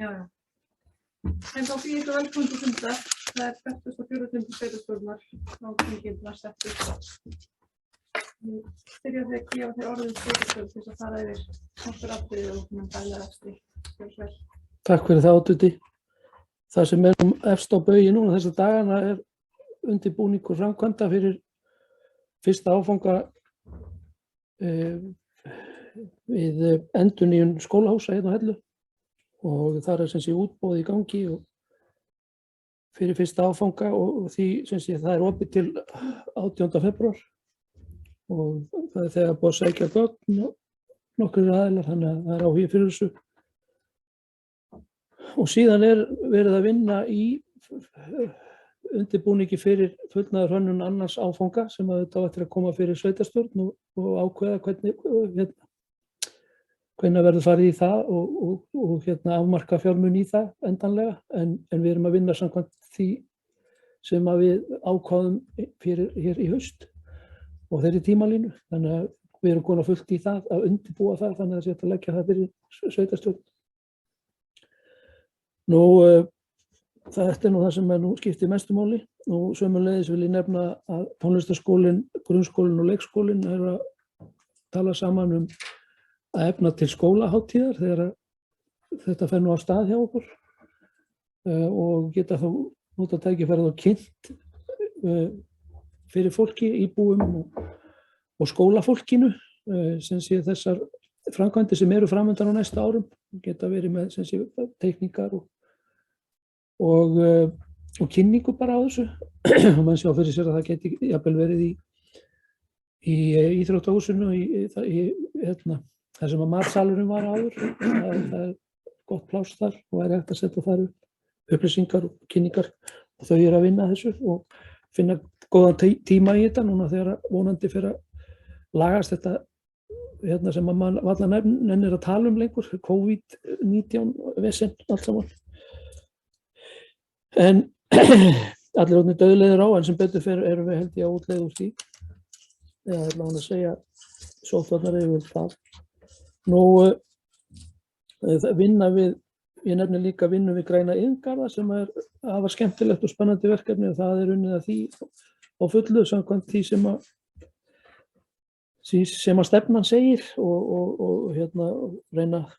Já. En þá býð ykkur velkomin til fundar. Það 44. fundi sveitarstjórnar á þingið var settur. Byrja því að gefa þér orðið sveitarstjórn til þess að fara yfir nokkur atriði og daglega rekstri. Gjörðu svo vel. Takk fyrir það, Oddviti. Það sem efst á baugi núna þessa dagana undirbúningur framkvæmda fyrir fyrsta áfanga við endurnýjun skólahúsa hérna á Hellu. Og þar sem sé útboð í gangi og fyrir fyrsta áfanga og því sem sé það opið til 18. febrúar og það þegar búið að sækja gögn og nokkrir aðilar, þannig að það áhugi fyrir þessu. Og síðan verið að vinna í undirbúningi fyrir fullnaðar hönnun annars áfanga sem þetta á eftir að koma fyrir sveitarstjórn og ákveða hvernig verður farið í það og afmarka fjármuni í það endanlega, en við erum að vinna samkvæmt því sem að við ákváðum fyrir hér í haust og þeirri tímalínu, þannig að við erum komin fullt í það að undirbúa það, þannig að það sé hægt að leggja það fyrir sveitarstjórn. Þetta nú það sem nú skiptir mestu máli og sömuleiðis vil ég nefna að tónlistarskólinn, grunnskólinn og leikskólinn að tala saman að efna til skólahátíðar þegar þetta fer nú á stað hjá okkur og geta þá nota tækifærið og kynnt fyrir fólki, íbúum og skólafólkinu sem sé þessar framkvæmdir sem eru framundan á næsta árum, geta verið með sem sé teikningar og kynningu bara á þessu og mann sjá fyrir sér að það geti jafnvel verið í íþróttahúsinu þar sem að matsalurinn var áður, það gott pláss þar og hægt að setja þar upplýsingar og kynningar og þau að vinna þessu og finna góðan tíma í þetta núna þegar vonandi fyrir að lagast þetta sem að mann varla nennir að tala lengur, COVID-19 vesen allt saman. En allir orðnir dauðlegir á, en sem betur fyrir erum við held ég á útleið úr því. Eða ætla hann að segja sóttvarnar yfir það. Ég nefni líka vinnu við græna iðngarða sem hafa skemmtilegt og spennandi verkefni og það unnið að því á fullu samkvæmt því sem að stefnan segir og reyna að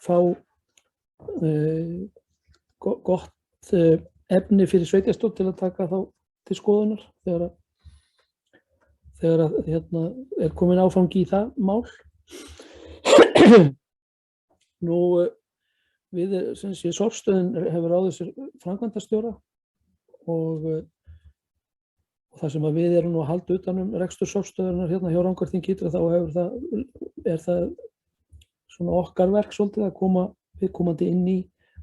fá gott efni fyrir sveitarstjórn til að taka þá til skoðunar þegar komin áfangi í það mál. Við sem sé sorpstöðin hefur ráðið sér framkvæmdastjóra og það sem að við erum nú að halda utan rekstur sorpstöðunar hérna hjá Rangárþingi Ytra, þá er það svona okkar verk svolítið að koma viðkomandi inn í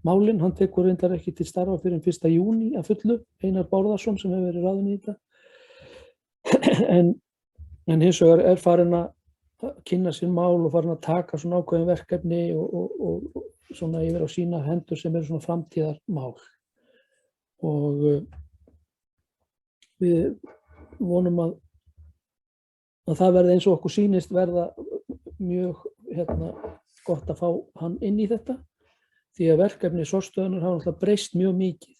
málin. Hann tekur reyndar ekki til starfa fyrir 1. júní að fullu, Einar Bárðarsson sem hefur verið ráðinn í þetta, en hins vegar farin að kynna sér mál og farin að taka svona ákveðin verkefni og svona yfir á sína hendur sem eru svona framtíðarmál og við vonum að það verði eins og okkur sýnist verða mjög gott að fá hann inn í þetta því að verkefni sorpstöðvarinnar hafa náttúrulega breyst mjög mikið.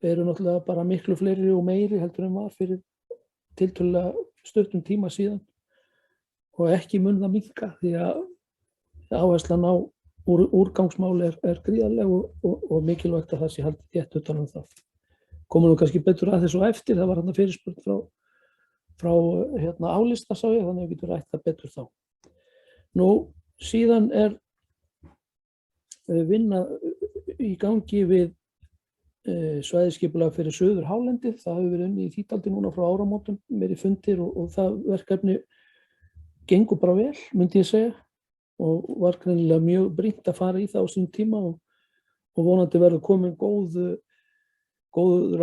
Þeir eru náttúrulega bara miklu fleiri og meiri heldur en var fyrir tiltölulega stuttum tíma síðan og ekki mun það minnka því að áherslan á úrgangsmál er gríðarleg og mikilvægt að það sé haldið þétt utan um það. Komum nú kannski betur að þessu eftir, það var þarna fyrirspurn frá álista sá ég, þannig að við getum rætt það betur þá. Síðan vinna í gangi við svæðisskipulag fyrir Suðurhálendið, það hefur verið unnið í Þýdaldi núna frá áramótum, verið fundir og það verkefni gengur bara vel, myndi ég segja, og var greinilega mjög brýnt að fara í það á sínum tíma og vonandi verður komin góður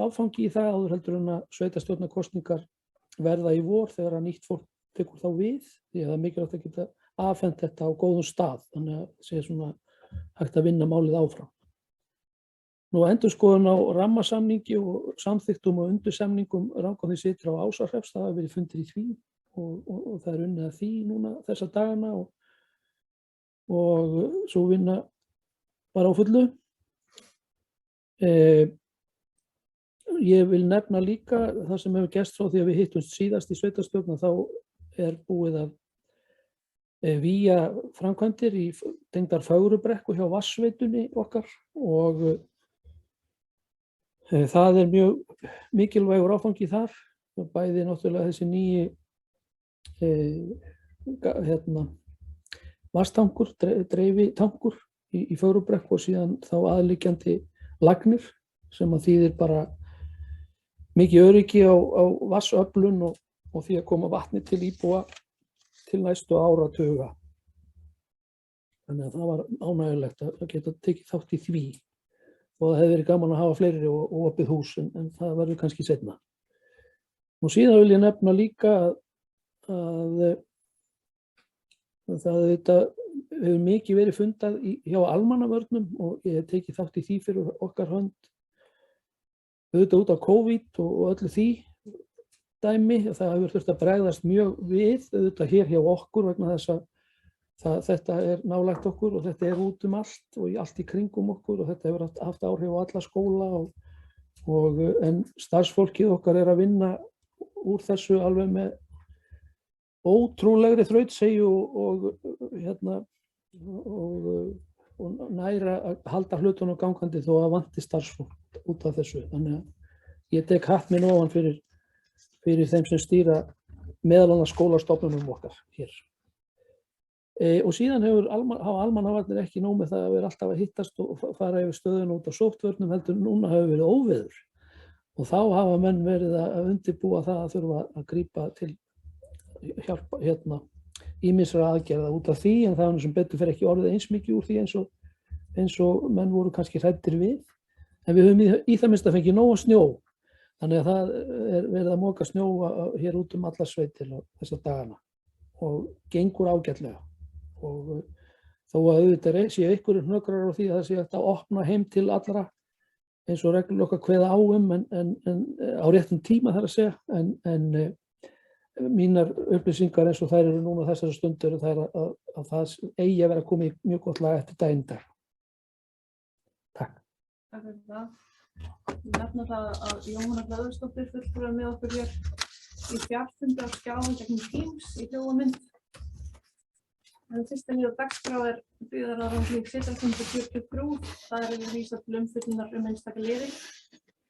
áfangi í það áður heldur en að sveitarstjórnarkosningar verða í vor þegar að nýtt fólk tekur þá við, því að það er mikilvægt að geta afhent þetta á góðum stað, þannig að það sé svona hægt að vinna málið áfram. Endurskoðun á rammasamningi og samþykktum og undirsamningum Rangárþings Ytra og Ásarhrepps, það hafa verið fundir í því og það unnið að því núna þessa dagana og og svo vinna bara á fullu. Ég vil nefna líka það sem hefur gerst frá því að við hittumst síðast í sveitarstjórn, þá búið að vígja framkvæmdir í tengdar Fögrubrekku hjá vatnsveitunni okkar og það mjög mikilvægur áfangi þar. Bæði náttúrulega þessi nýji vatnstankur, dreifitankur í Fögrubrekku og síðan þá aðliggjandi lagnir sem að þýðir bara mikið öryggi á vatnsöflun og því að koma vatni til íbúa til næstu áratuga. Þannig að það var ánægjulegt að geta tekið þátt í því. Og það hefði verið gaman að hafa fleiri og opið hús, en það verður kannski seinna. Og síðan vil ég nefna líka að það hefur mikið verið fundað hjá almannavörnum og ég hef tekið þátt í því fyrir okkar hönd. Auðvitað út af COVID og öllu því dæmi, það hefur þurft að bregðast mjög við auðvitað hér hjá okkur vegna þess að þetta nálægt okkur og þetta út allt og allt í kringum okkur og þetta hefur haft áhrif á alla skóla en starfsfólkið okkar að vinna úr þessu alveg með ótrúlegri þrautseigju og næra að halda hlutunum gangandi þó að vanti starfsfólk út af þessu. Þannig að ég tek hatt minn ofan fyrir þeim sem stýra meðal annars skólastofnunum okkar hér. Og síðan hafa almannavarnir ekki nóg með það að vera alltaf að hittast og fara yfir stöðuna út á sóttvörnum, heldur núna hefur verið óveður. Og þá hafa menn verið að undirbúa það að þurfa að grípa til hjálpa ýmissa aðgerða út af því, en það sem betur fer ekki orðið eins mikið úr því eins og menn voru kannski hræddir við. En við höfum í það minnsta fengið nóg snjó, þannig að það verið að moka snjó hér út allar sveitir þessa dagana og gengur ágætlega. Og þó að auðvitað sé einhverjir hnökrar á því að það sé hægt að opna heim til allra eins og reglur okkar kveða á en á réttum tíma þar að segja, en mínar upplýsingar eins og þær eru núna þessari stundur þær að það eigi að vera komið mjög gott lag eftir daginn dag. Takk. Takk fyrir það. Ég nefna það að Jóhanna Hlöðversdóttir fulltrúar með okkur hér í fjarfundi á skjáin gegnum Teams í hljóðamynd. Fyrsta á dagskrá byggðaráðsþing Setrafundur 43. Það vísað til umfjöllunar einstaka liði,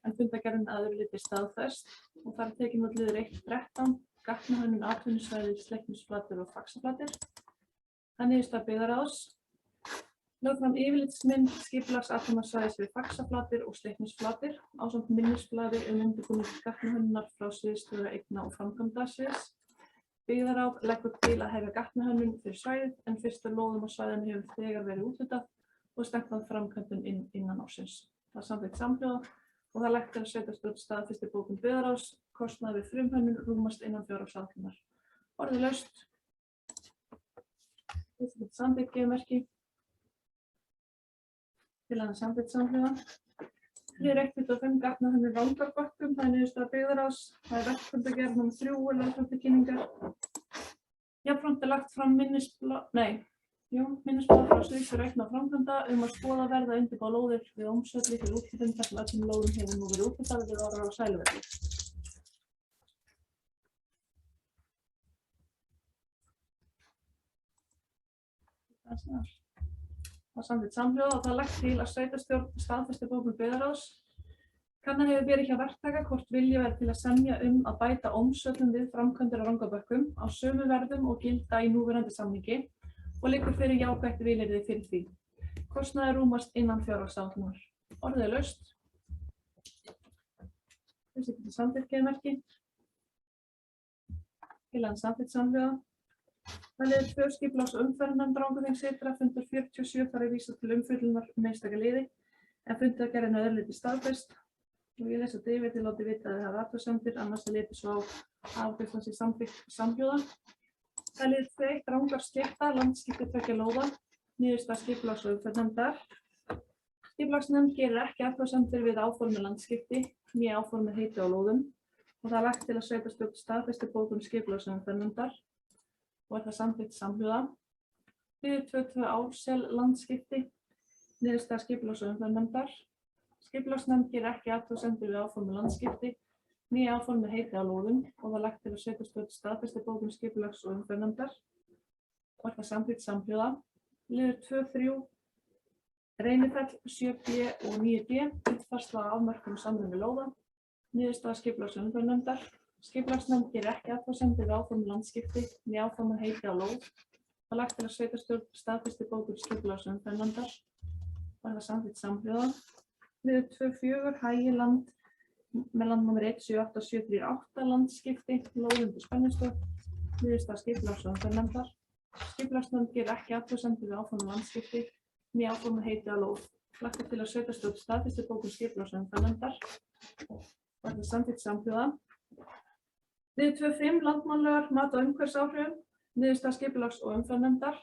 en fundargerðin að öðru leyti staðfest og þar tekin út liður 1.13, gatnahönnun atvinnusvæði, Sleipnisflatir og Faxaflatir. Það niðurstaða byggðaráðs. Lögð fram yfirlitsmynd skipulagsathugunarsvæðis við Faxaflatir og Sleipnisflatir ásamt minnisblaði undirbúning gatnahönnunar frá sviðsstjóra eigna og framkvæmdasviðs. Byggðaráð leggur til að hefja gatnahönnun fyrir svæðið, en fyrstu lóðum á svæðinu hefur þegar verið úthlutað og stefnt að framkvæmdun innan ársins. Það samþykkt samhljóða og það lagt til að sveitarstjórn staðfesti bókun byggðaráðs, kostnaður við frumhönnun rúmast innan fjárhagsáætlunar. Orðið laust. Samþykkt geðmerki. Tillagan samþykkt samhljóða. 3.1.5 gatnahönnun Rangarbökkum, það niðurstaða byggðaráðs. Það verkfundargerð nr. 3 lögfræðikynningar. Jafnframt lagt fram minnisblað frá sviðsstjóra eigna og framkvæmda að skoða verð að undirbúa lóðir við Ómsvelli fyrir úthlutun þar sem öllum lóðum hefur nú verið úthlutað við Árar og Sæluvelli. Það samþykkt samhljóða og það lagt til að sveitarstjórn staðfesti bókun byggðaráðs. Kannað hefur verið hjá verktaka hvort vilji verið til að semja að bæta Ómsvöllum við framkvæmdir á Rangarbökkum á sömu verðum og gilda í núverandi samningi og liggur fyrir jákvætt vilyrði fyrir því. Kostnaður rúmast innan fjárhagsáætlunar. Orðið laust. Samþykkt geðmerki. Tillagan samþykkt samhljóða. Það liður 2 skipulags- og umferðarnefnd Rangárþings Setra, fundur 47 þar vísað til umfjöllunar einstaka liði, en fundargerðin að öðru leyti staðfest. Og ég lesa þetta yfir til að láta vita að það hafa athugasemdir, annars leyti svo á afgreiðslan sé samþykkt samhljóða. Það liður 1 Rangarslétta, landskipti 2 lóða, niðurstaða skipulags- og umferðarnefndar. Skipulagsnefnd gerir ekki athugasemdir við áformið landskipti, né áformið heiti á lóðum, og það er lagt til að sveitarstjórn staðfesti bókun skipulags- og umferðarnefndar og er það samþykkt samhljóða. Liður 2.2 Ársel landskipti, niðurstaða skipulags- og umferðarnefndar. Skipulagsnefnd gerir ekki athugasemdir við áform um landskipti, né áform með heiti á lóðum og það lagt til að sveitarstjórn staðfesti bókun skipulags- og umferðarnefndar. Og er það samþykkt samhljóða. Liður 2.3 Reynifell 7B og 9D, uppfærsla á afmörkun samruna lóða, niðurstaða skipulags- og umferðarnefndar. Skipulagsnefnd gerir ekki athugasemdir við áform um landskipti, né áform með heiti á lóð. Það lagt til að sveitarstjórn staðfesti bókun skipulags- og umferðarnefndar. Og er það samþykkt samhljóða. Liður 2.4 Hægiland með landnúmer 1783738 landskipti, lóðundir Spennistöð, niðurstaða skipulags- og umferðarnefndar. Skipulagsnefnd gerir ekki athugasemdir við áform um landskipti, né áform með heiti á lóð. Lagt til að sveitarstjórn staðfesti bókun skipulags- og umferðarnefndar. Og er það samþykkt samhljóða. Liður 2.5 Landmannalegar mat á umhverfisáhrifum, niðurstaða skipulags- og umferðarnefndar.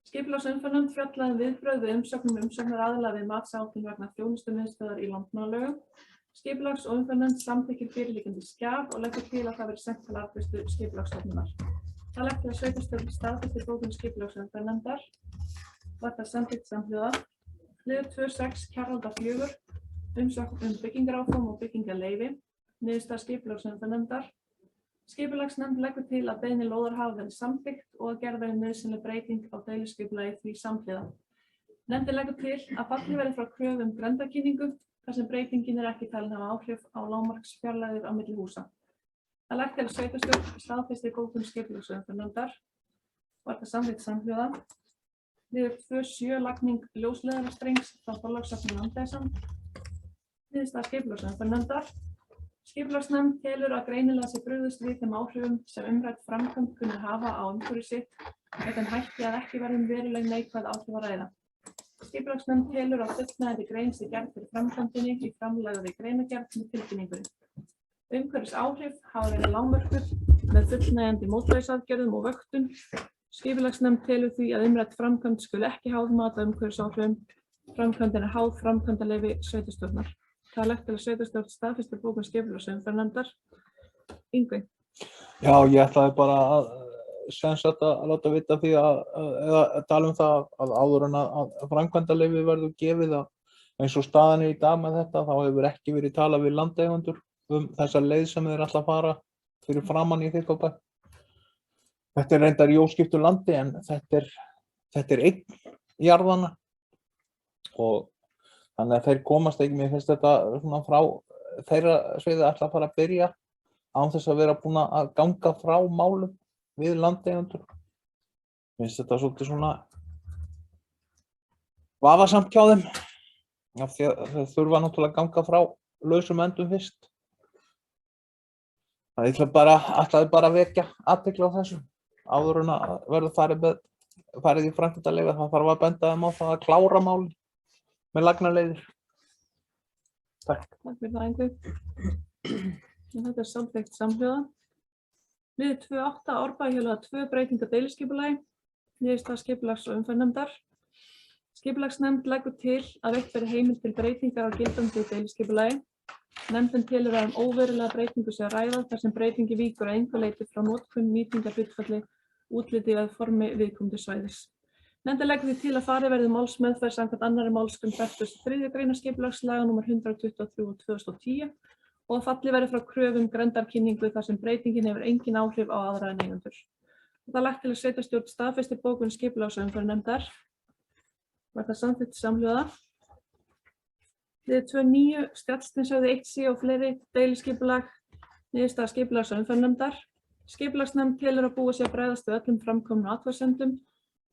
Skipulags- og umferðarnefnd fjallaði viðbrögð við umsögnum umsagnaraðila við matsáætlun vegna þjónustumiðstöðvar í Landmannalögum. Skipulags- og umferðarnefnd samþykkir fyrirliggjandi skjal og leggur til að það verði sent til afgreiðslu Skipulagsstofnunar. Það leggur til að sveitarstjórn staðfesti bókun skipulags- og umferðarnefndar. Og er það samþykkt samhljóða. Liður 2.6 Kjarraldar 4 umsögn byggingaráform og byggingarleyfi, niðurstaða skipulags- og umferðarnefndar. Skipulagsnefnd leggur til að beiðni lóðar hafi verið samþykkt og að gerð verði nauðsynleg breyting á deiliskipulagi því samhliða. Nefndin leggur til að fallið verði frá kröfu um grenndarkynningu þar sem breytingin er ekki talin hafa áhrif á lágmarksfjarlægðir á milli húsa. Það lagt til að sveitarstjórn staðfesti bókun skipulags- og umferðarnefndar. Og er það samþykkt samhljóða. Liður 2.7 Lagning ljósleiðarastrengs frá Þorlákshöfn í Landeyjasand, niðurstaða skipulags- og umferðarnefndar. Skipulagsnefnd telur að greinilega sé brugðist við þeim áhrifum sem umrædd framkvæmd kunni hafa á umhverfi sitt með þeim hætti að ekki verði veruleg neikvæð áhrif að ræða. Skipulagsnefnd telur að fullnægjandi grein sé gerð fyrir framkvæmdinni í framlagðri greinargerð með tilkynningunni. Umhverfisáhrif hafa verið lágmörkuð með fullnægjandi mótvægisaðgerðum og vöktun. Skipulagsnefnd telur því að umrædd framkvæmd skuli ekki háð mat á umhverfisáhrifum. Framkvæmdin er háð framkvæmdaleyfi sveitarstjórnar. Það er lagt til að sveitarstjórn staðfesti bókun skipulags- og umferðarnefndar. Yngvi. Já, ég ætlaði bara að láta vita því eða tala um það að áður en að framkvæmdaleyfi verður gefið að eins og staðan er í dag með þetta, þá hefur ekki verið talað við landeigendur þessa leið sem þeir ætla að fara fyrir framan í Þykkvabæ. Þetta er reyndar í óskiptu landi en þetta er eign jarðanna og þannig að þeir komast ekki, mér finnst þetta svona frá þeirra sviði ætla að fara að byrja án þess að vera búin að ganga frá málum við landeigendur. Mér finnst þetta svolítið svona vafasamt hjá þeim, af því að þeir þurfa náttúrulega að ganga frá lausum endum fyrst. Það ætlaði bara að vekja athygli á þessu áður en að verður farið í framkvæmdaleyfi. Það þarf að benda þeim á það að klára málin með lagnarleiðir. Takk. Takk fyrir það, Yngvi. Þetta er samþykkt samhljóða. Liður 2.8 Árbæjarhjáleiga 2 breyting á deiliskipulagi, niðurstaða skipulags- og umferðarnefndar. Skipulagsnefnd leggur til að veitt verði heimild til breytingar á gildandi deiliskipulagi. Nefndin telur að óverulega breytingu sé að ræða þar sem breytingi víkur að engu leyti frá notkun, nýtingarhlutfalli, útliti eða formi viðkomandi svæðis. Nefndin leggur því til að farið verði málsmeðferð samkvæmt 2. málsgrein 43. greinar skipulagslaga nr. 123/2010 og að fallið verði frá kröfum grenndarkynningu þar sem breytingin hefur engin áhrif á aðra en eigendur. Það er lagt til að sveitarstjórn staðfesti bókun skipulags- og umferðarnefndar. Var það samþykkt samhljóða. Liður 2.9 Skjaldsteinshöfði 1C og fleiri deiliskipulag, niðurstaða skipulags- og umferðarnefndar. Skipulagsnefnd telur að búið sé að bregðast við öllum framkomnum athugasemdum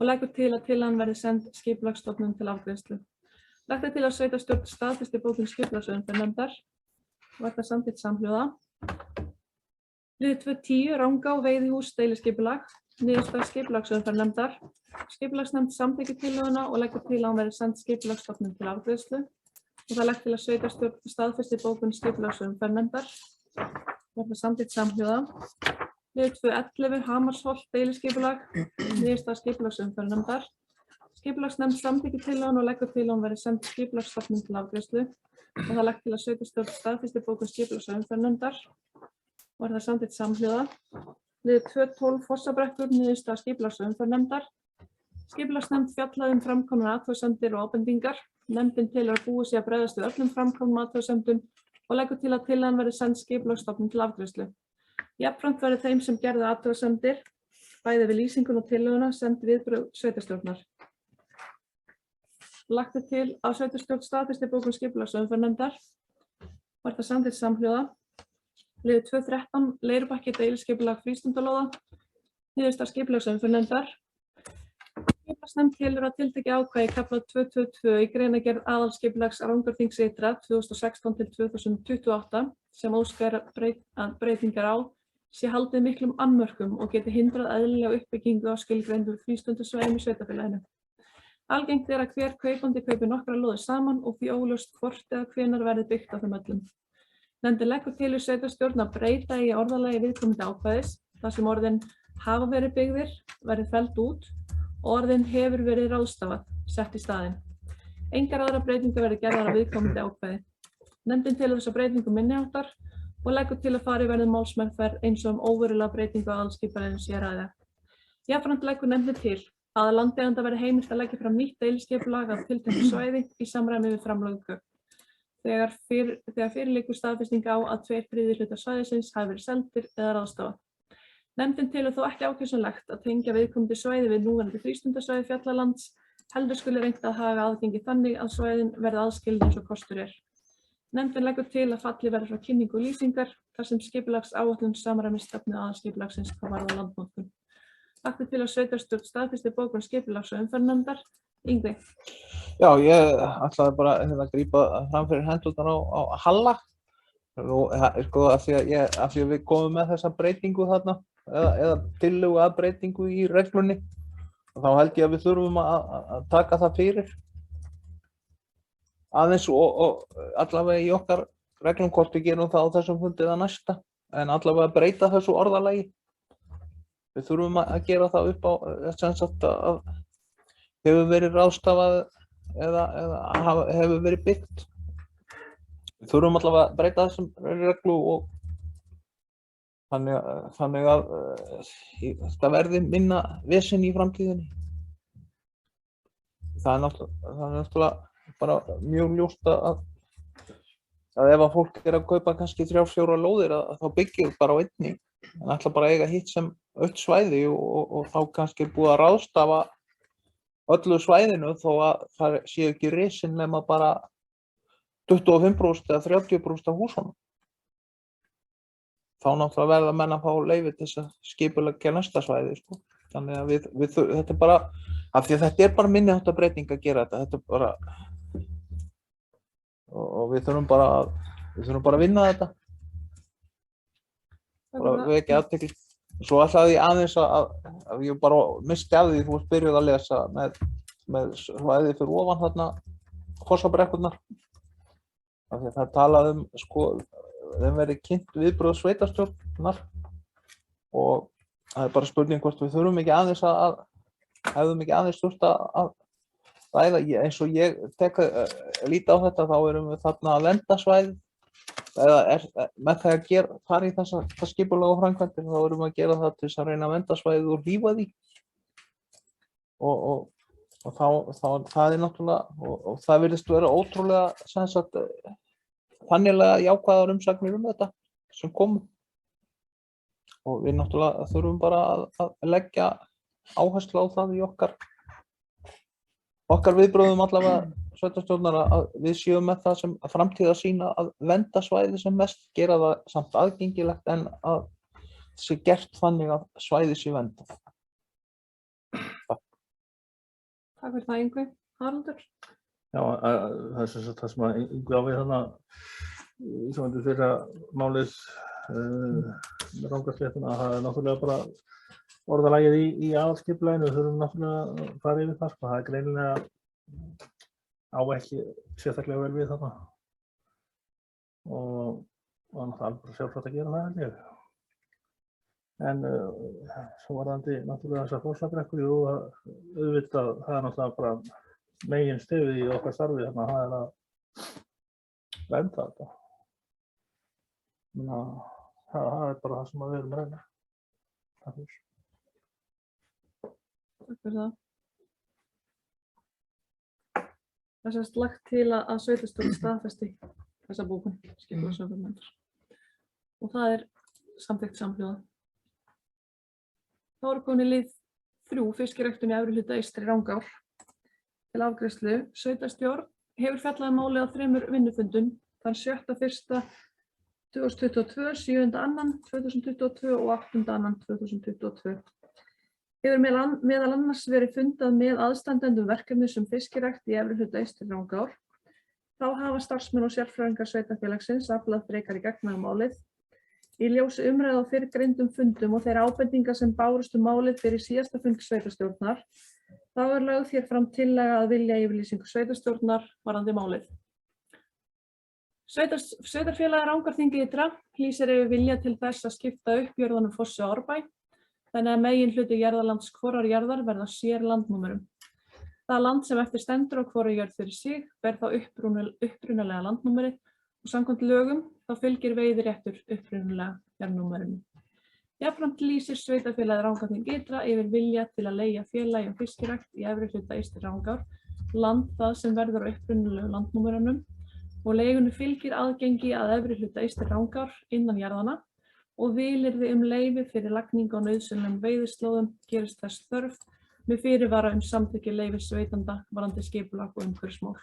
og leggur til að tillagan verði send Skipulagsstofnun til afgreiðslu. Lagt er til að sveitarstjórn staðfesti bókun skipulags- og umferðarnefndar. Var það samþykkt samhljóða. Liður 2.10 Rangá veiðihús deiliskipulag, niðurstaða skipulags- og umferðarnefndar. Skipulagsnefnd samþykkir tillöguna og leggur til að hún verði send Skipulagsstofnun til afgreiðslu. Og það er lagt til að sveitarstjórn staðfesti bókun skipulags- og umferðarnefndar. Var það samþykkt samhljóða. Liður 2.11 Hamarsholt deiliskipulag, niðurstaða skipulags- og umferðarnefndar. Skipulagsnefnd samþykkir tillöguna og leggur til að hún verði send Skipulagsstofnun til afgreiðslu. Og það er lagt til að sveitarstjórn staðfesti bókun skipulags- og umferðarnefndar. Var það samþykkt samhljóða. Liður 2.12 Fossabrekkur, niðurstaða skipulags- og umferðarnefndar. Skipulagsnefnd fjallaði framkomnar athugasemdir og ábendingar. Nefndin telur að búið sé að bregðast við öllum framkomnum athugasemdum og leggur til að tillagan verði send Skipulagsstofnun til afgreiðslu. Jafnframt verði þeim sem gerðu athugasemdir, bæði við lýsingun og tillöguna, send viðbrögð sveitarstjórnar. Lagt til að sveitarstjórn staðfesti bókun skipulagsumferðarnefndar og er það samþykkt samhljóða. Liður 2.13 Leirubakki deiliskipulag frístundalóða. Niðurstaða skipulagsumferðarnefndar. Skipulagsnefnd telur að tiltekið ákvæði í kafla 222 í greinargerð aðalskipulags Rangárþings ytra 2016 til 2028 sem óskar að breytingar á sé haldið miklum annmörkum og geti hindrað eðlilega uppbyggingu á skilgreindu frístundasvæðum í sveitarfélaginu. Algengt er að hver kaupandi kaupi nokkrar lóðir saman og því óljóst hvort eða hvenær verði byggt á þeim öllum. Nefndin leggur til í sveitarstjórn að breyta í orðalagi viðkomandi ákvæðis þar sem orðin hafa verið byggðir verði felld út og orðin hefur verið ráðstafað sett í staðinn. Engar aðra breytingar verði gerðar á viðkomandi ákvæði. Nefndin telur þessa breytingu minniháttar og leggur til að farið verði málsmeðferð eins og óverulega breytingu á aðalskipulaginu sé að ræða. Jafnframt leggur nefndin til að landeiganda verði heimilt að leggja fram nýtt deiliskipulag af tilteknu svæði í samræmi við framlögð gögn. Þegar fyrir liggur staðfesting á að 2/3 hlutar svæðisins hafi verið seldir eða ráðstafað. Nefndin telur þó ekki ákjósanlegt að tengja viðkomandi svæði við núverandi frístundasvæði fjallalands, heldur skuli reynt að haga aðgengi þannig að svæðin verði aðskilin eins og kostur er. Nefndin leggur til að fallið verði frá kynningu og lýsingar þar sem skipulagsáætlun samræmist stefnu aðalskipulagsins hvað varðar landnotkun. Lagt er til að sveitarstjórn staðfesti bókun skipulags- og umferðarnefndar. Yngvi. Já, ég ætlaði bara að grípa fram fyrir hendurnar á Halla. Sko, af því að við komum með þessa breytingu þarna, eða tillögu að breytingu í reglunni, þá held ég að við þurfum að taka það fyrir. Aðeins og allavega í okkar reglum hvort við gerum það á þessum fundi eða næsta, en allavega að breyta þessu orðalagi. Við þurfum að gera það upp á sem sagt að hefur verið ráðstafað eða hefur verið byggt. Við þurfum allavega að breyta þessum reglu og þannig að það verði minna vesen í framtíðinni. Það er náttúrulega bara mjög ljóst að ef að fólk er að kaupa kannski 3-4 lóðir þá byggir bara á einni, en ætla bara að eiga hitt sem öll svæði og þá kannski er búið að ráðstafa öllu svæðinu þó að það séu ekki risin nema bara 25% eða 30% af húsunum. Þá náttúrulega verða menn að fá leyfi til þess að skipuleggja næsta svæði, sko. Þannig að þetta er bara, af því að þetta er bara minniháttar breyting að gera þetta er bara, og við þurfum bara að vinna þetta. Bara vekja athygli. Svo ætlaði ég aðeins að ég bara misti af því þú varst byrjuð að lesa með svæði fyrir ofan þarna Fossabrekkurnar. Af því að það talaði sko, þeim verið kynnt viðbrögð sveitarstjórnar og það er bara spurning hvort við þurfum ekki aðeins hefðum ekki aðeins þurft að ræða. Eins og ég líti á þetta, þá erum við þarna að lenda svæði eða með það að fara í þessa skipulag og framkvæmdir, þá erum við að gera það til þess að reyna að vernda svæðið og hlífa því og þá það er náttúrulega og það virðist vera ótrúlega sem sagt þannilega jákvæðar umsagnir þetta sem komu og við náttúrulega þurfum bara að leggja áherslu á það í okkar viðbrögðum allavega sveitarstjórnar að við séum með það sem framtíðarsýn að vernda svæði sem mest, gera það samt aðgengilegt en að það sé gert þannig að svæði sé verndað. Takk fyrir það, Yngvi. Haraldur? Já, það er það sem Yngvi á við þarna í samvændi þeirra málið með Rangárþing, að það er náttúrulega bara orðalagið í aðalskipulaginu, við þurfum náttúrulega að fara yfir það, það er greinilega á ekki sérstaklega vel við þarna og náttúrulega alveg sjálfsagt að gera það held ég. En svo varðandi náttúrulega þessar Fossabrekkur, jú, auðvitað, það er náttúrulega bara megin stefið í okkar starfi þarna, það er að vernda þetta. Það er bara það sem við erum að reyna. Takk fyrir það. Það er sem sagt lagt til að sveitarstjórn staðfesti þessa bókun skipulags- og umhverfisnefndar. Og það er samþykkt samhljóða. Þá er komin í lið 3, fiskiræktun í efri hluta Eystri Rangár til afgreiðslu. Sveitarstjórn hefur fjallað málið á 3 vinnufundum þann 7.1.2022, 7.2.2022 og 8.2.2022. Hefur meðal annars verið fundað með aðstandendum verkefni sem fiskirækt í efri hluta Eystri Rangár. Þá hafa starfsmenn og sérfræðingar sveitarfélagsins aflað frekari gagna málið. Í ljósi umræðu á fyrrgreindum fundum og þeirra ábendinga sem bárust málið fyrir síðasta fund sveitarstjórnar, þá er lögð hér fram tillaga að viljayfirlýsingu sveitarstjórnar varðandi málið. Sveitarfélagið Rangárþing ytra lýsir yfir vilja til þess að skipta upp jörðunum Fossi og Árbæ, þannig að meginhluti jarðalands hvorrar jarðar verða sér landnúmerum. Það land sem eftir stendur á hvorri jörð fyrir sig ber þá upprunalega landnúmerið og samkvæmt lögum þá fylgir veiðiréttur upprunalega jarðnúmerinu. Jafnframt lýsir sveitarfélagið Rangárþing ytra yfir vilja til að leigja félagi fiskirækt í efri hluta Eystri Rangár land það sem verður á upprunalegu landnúmerunum og leigunni fylgir aðgengi að efri hluta Eystri Rangár innan jarðanna og vilyrði leyfi fyrir lagningu á nauðsynlegum veiðislóðum gerist þess þörf með fyrirvara samþykki leyfisveitanda varðandi skipulag og umhverfismál.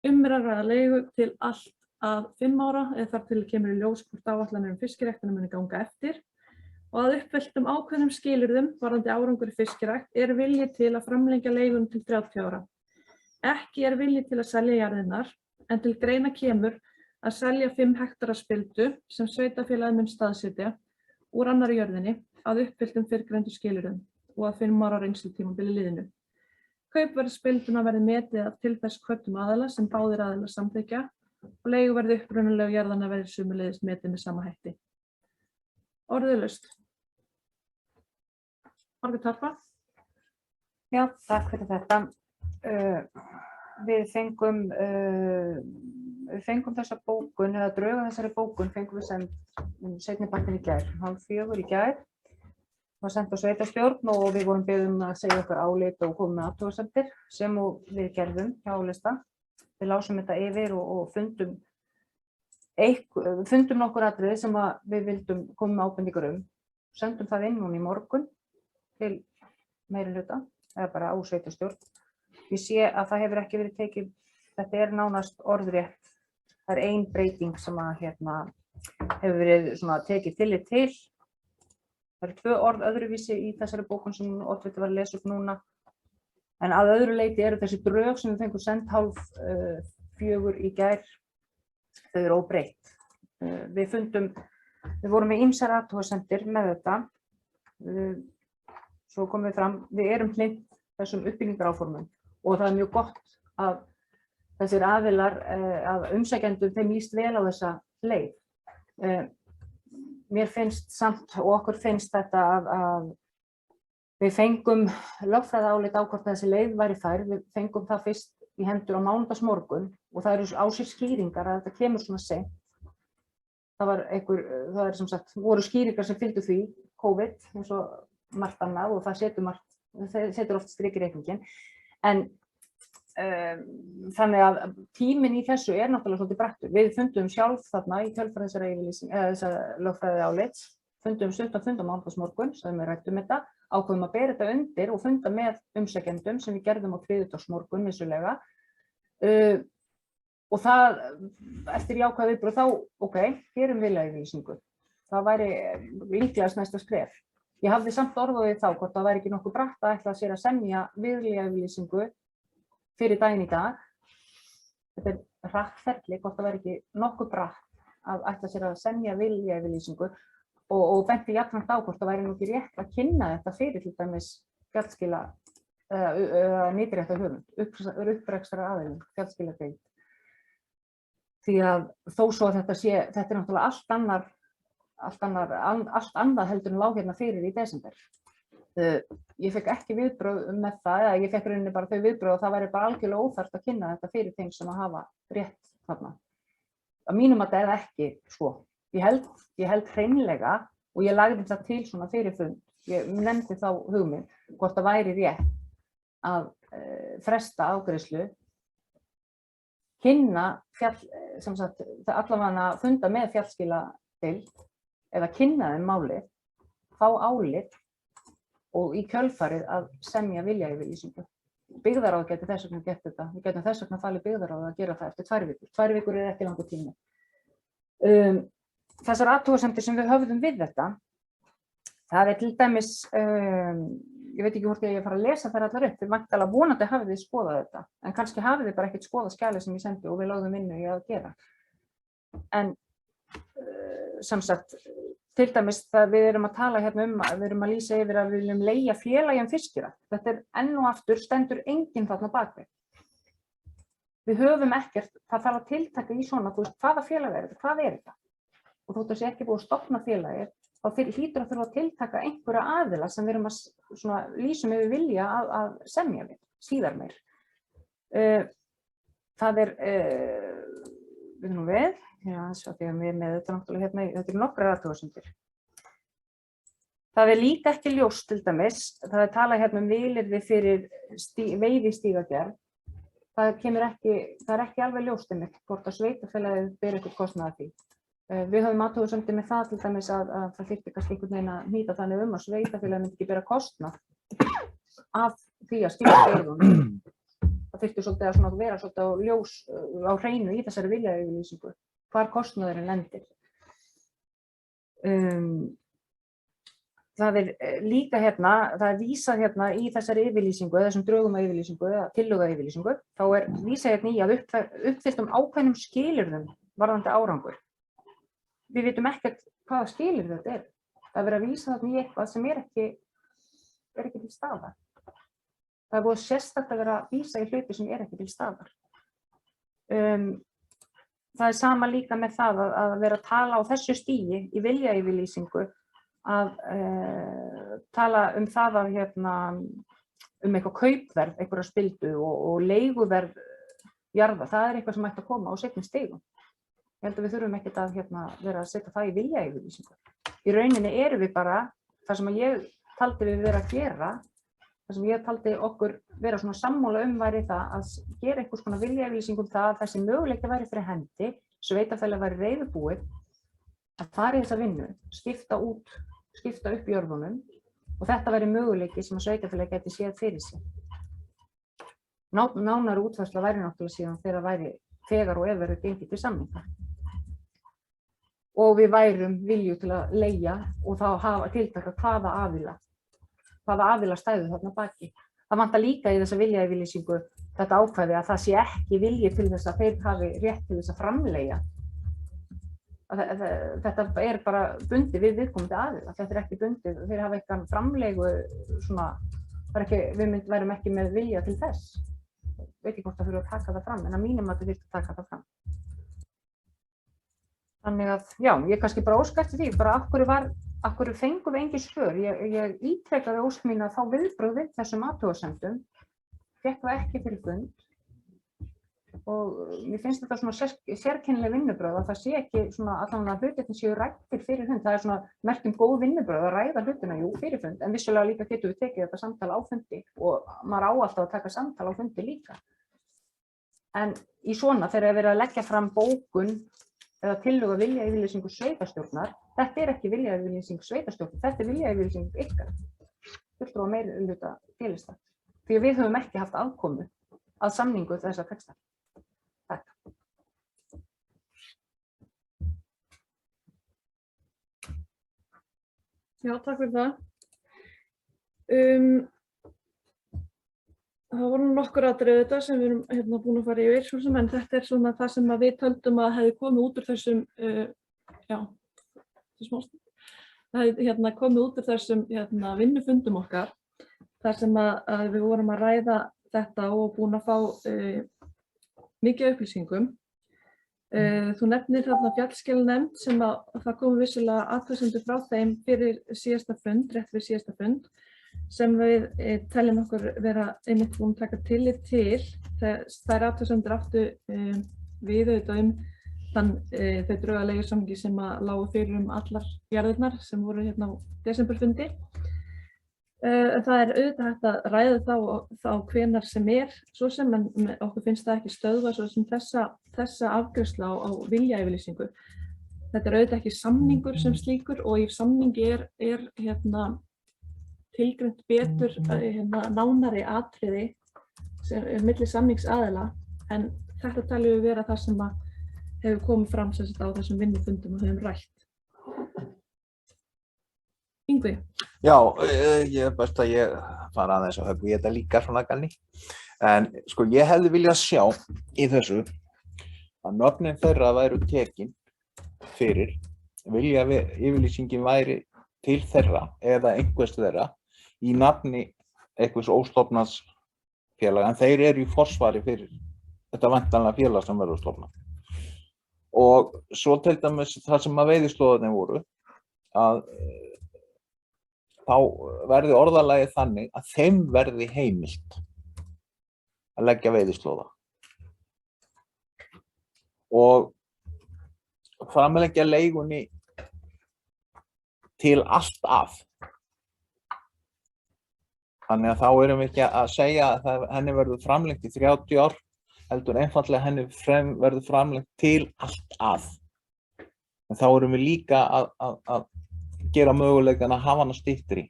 Er að ræða leigu til allt að 5 ára eða þar til kemur í ljós hvort áætlanir fiskiræktina muni ganga eftir og að uppfylltum ákveðnum skilyrðum varðandi árangur í fiskirækt er vilji til að framlengja leigunum til 30 ára. Ekki er vilji til að selja jarðirnar en til greina kemur að selja 5 hektara spildu sem sveitarfélagið mun staðsetja úr annarri jörðinni að uppfylltum fyrrgreindu skilyrðum og að 5 ára reynslutímabili liðinu. Kaupverð spilduna verði metið til þess hvöttum aðila sem báðir aðilar samþykkja og leiguverði upprunalegu jarðanna verði sömuleiðis metið með sama hætti. Orðið laust. Margrét Harpa. Já, takk fyrir þetta. Við fengum þessa bókun, eða drög að þessari bókun fengum við send seinni partinn í gær, 3:30 í gær. Var sendt á sveitarstjórn og við vorum beðin að segja okkar álit og koma með athugasemdir sem við gerðum hjá lista. Við lásum þetta yfir og fundum nokkur atriði sem við vildum koma með ábendingar sendum það inn núna í morgun til meirihluta eða bara á sveitarstjórn. Ég sé að það hefur ekki verið tekið, þetta er nánast orðrétt. Það er ein breyting sem hefur verið tekið tillit til. Það eru 2 orð öðruvísi í þessari bókun sem Oddviti var að lesa upp núna. En að öðru leyti eru þessi drög sem við fengum send 3:30 í gær, þau eru óbreytt. Við vorum með ýmsar athugasemdir með þetta. Svo komum við fram, við erum hlynnt þessum uppbyggingaráformum og það er mjög gott að þessir aðilar, að umsækjendum þeim líst vel á þessa leið. Mér finnst samt og okkur finnst þetta að við fengum lögfræðiálit á hvort þessi leið væri fær. Við fengum það fyrst í hendur á mánudagsmorgun og það eru á sér skýringar að þetta kemur svona seint. Það er sem sagt, voru skýringar sem fylgdu því, COVID, eins og margt annað og það setur oft strik í reikninginn. En þannig að tíminn í þessu er náttúrulega svolítið brattur. Við fundum sjálf þarna í kjölfar þessa lögfræðiálits, fundum stuttan fund á mánudagsmorgun sem við ræddum þetta, ákveðum að bera þetta undir og funda með umsækjendum sem við gerðum á þriðjudagsmorgun vissulega. Og það, eftir jákvæð viðbrögð þá, gerum viljayfirlýsingu. Það væri líklegast næsta skref. Ég hafði samt orðað við þá hvort það væri ekki nokkuð bratt að ætla sér að semja viljayfirlýsingu fyrir daginn í dag. Þetta er hratt ferli, hvort það væri ekki nokkuð bratt að ætla sér að semja viljayfirlýsingu og benti jafnframt á hvort það væri nú ekki rétt að kynna þetta fyrir til dæmis gjaldskila nýtiréttarhöfund, upprekstrar aðilum, gjaldskiladeild. Því að þó svo að þetta er náttúrulega allt annað heldur en lá hérna fyrir í desember. Ég fekk ekki viðbrögð með það, eða ég fekk rauninni bara þau viðbrögð og það væri bara algjörlega óþarft að kynna þetta fyrir þeim sem að hafa rétt þarna. Að mínum að það er ekki svo. Ég held hreinlega og ég lagði það til svona fyrir fund. Ég nefndi þá hugmynd hvort það væri rétt að fresta afgreiðslu kynna sem sagt, allavega funda með fjallskiladeild eða kynna þeim málið, fá álit og í kjölfarið að semja viljayfirlýsingu. Byggðarráð geti þess vegna gert þetta. Við getum þess vegna falið byggðarráð að gera það eftir 2 vikur. 2 vikur er ekki langur tími. Þessar athugasemdir sem við höfðum við þetta, það er til dæmis, ég veit ekki hvort ég fara að lesa þær allar upp, við væntanlega vonandi hafið þið skoðað þetta, en kannski hafið þið bara ekkert skoðað skjalið sem ég sendi og við lögðum vinnu í að gera. En sem sagt, til dæmis það við erum að tala hérna við erum að lýsa yfir að við viljum leigja félagi fiskira. Þetta er enn og aftur stendur enginn þarna bakvið. Við höfum ekkert, það þarf að tiltaka í svona, þú veist, hvaða félag er þetta, hvað er þetta? Og þótt að sé ekki búið að stofna félagið, þá hlýtur að þurfa að tiltaka einhverja aðila sem við erum að svona, lýsum yfir vilja að semja við, síðar meir. Það er, við nú við, já, svo því að við með þetta náttúrulega hérna, þetta eru nokkrar athugasemdir. Það er líka ekki ljóst til dæmis, það er talað hérna vilyrði fyrir veiðistígagerð. Það er ekki alveg ljóst einmitt hvort að sveitarfélagið ber eitthvað kostnað af því. Við höfum athugasemdir með það til dæmis að það þyrfti kannski einhvern veginn að hnýta þannig að sveitarfélagið myndi ekki bera kostnað af því að skipta veiðunum. Það þyrfti svolítið að vera svolítið á ljós á hreinu í þessari viljayfirlýsingu, hvar kostnaðurinn lendir. Það er líka hérna, það er vísað hérna í þessari yfirlýsingu, þessum drögum að yfirlýsingu, eða tillöguyfirlýsingu, þá er vísað hérna í að uppfylltum ákveðnum skilyrðum varðandi árangur. Við vitum ekkert hvaða skilyrði þetta er. Það er verið að vísa þarna í eitthvað sem er ekki til staðar. Það er búið sérstakt að vera að vísa í hluti sem er ekki til staðar. Það er sama líka með það að vera að tala á þessu stigi í viljayfirlýsingu að tala það að eitthvað kaupverð, einhverja spildu og leiguverð jarða, það er eitthvað sem ætti að koma á seinni stigum. Ég held að við þurfum ekkert að vera að setja það í viljayfirlýsingu. Í rauninni erum við bara, það sem ég taldi við vera að gera, það sem ég taldi okkur vera svona sammála væri það að gera einhvers konar viljayfirlýsingu það að þessi möguleiki væri fyrir hendi, sveitarfélag væri reiðubúið að fara í þessa vinnu, skipta upp jörðunum og þetta væri möguleiki sem að sveitarfélag geti séð fyrir sig. Nánari útfærsla væri náttúrulega síðan þegar og ef verður gengið til samninga. Og við værum vilju til að leigja og þá tiltaka hvaða aðila stæðu þarna baki. Það vantar líka í þessa viljayfirlýsingu þetta ákvæði að það sé ekki vilji til þess að þeir hafi rétt til þess að framleigja. Þetta er bara bundið við viðkomandi aðila. Þetta er ekki bundið, þeir hafa eitthvað framleigu svona, við værum ekki með vilja til þess. Veit ekki hvort það þurfa að taka það fram, en að mínum að þið þurftu að taka það fram. Þannig að, já, ég kannski bara óska eftir því, bara af hverju fengum við engin svör. Ég ítrekaði ósk mín að fá viðbrögð við þessum athugasemdum, fékk það ekki fyrir fund og mér finnst þetta svona sérkennileg vinnubrögð að það sé ekki svona allavega hlutirnir séu ræddir fyrir fund. Það er svona merkjum góð vinnubrögð að ræða hlutina, jú, fyrir fund, en vissulega líka getum við tekið þetta samtal á fundi og maður á alltaf að taka samtal á fundi líka. En í svona þegar er verið að leggja fram bókun eða tillögu viljayfirlýsingu sveitarstjórnar, þetta er ekki viljayfirlýsing sveitarstjórnar, þetta er viljayfirlýsing ykkar, fulltrúa meirihluta félagslista. Því við höfum ekki haft aðkomu að samningu þessa texta. Takk. Já, takk fyrir það. Það voru nokkur atriði þetta sem við erum búin að fara yfir, en þetta er svona það sem við töldum að hefði komið út úr þessum, það hefði komið út úr þessum vinnufundum okkar, þar sem að við vorum að ræða þetta og búin að fá mikið upplýsingum. Þú nefnir þarna fjallskilanefnd sem að það komu vissulega athugasemdir frá þeim fyrir síðasta fund, rétt fyrir síðasta fund, sem við teljum okkur vera einmitt búin að taka tillit til. Þær athugasemdir áttu við auðvitað þau drög að leigusamningi sem að lágu fyrir allar jarðirnar sem voru á desemberfundi. En það er auðvitað hægt að ræða þá hvenær sem svo sem, en okkur finnst það ekki stöðva svo sem þessa afgreiðslu á viljayfirlýsingu. Þetta er auðvitað ekki samningur sem slíkur og í samningi er tilgreint betur nánari atriði sem milli samningsaðila, en þetta talum við vera það sem hefur komið fram sem sagt á þessum vinnufundum og höfum rætt. Yngvi? Já, ég er best að ég fara aðeins að höggva í þetta líka svona Ganni. En sko ég hefði viljað sjá í þessu að nöfnin þeirra væru tekin fyrir, yfirlýsingin væri til þeirra eða einhvers þeirra í nafni einhvers óstofnaðs félag, en þeir eru í forsvari fyrir þetta væntanlega félag sem verður stofnað. Og svo til dæmis það sem að veiðislóðarnir voru, að þá verði orðalagið þannig að þeim verði heimilt að leggja veiðislóða og framlengja leigunni til allt af. Þannig að þá erum við ekki að segja að henni verður framlengt í 30 ár, heldur einfaldlega henni verður framlengt til allt af. En þá erum við líka að gera möguleikann að hafa hana styttri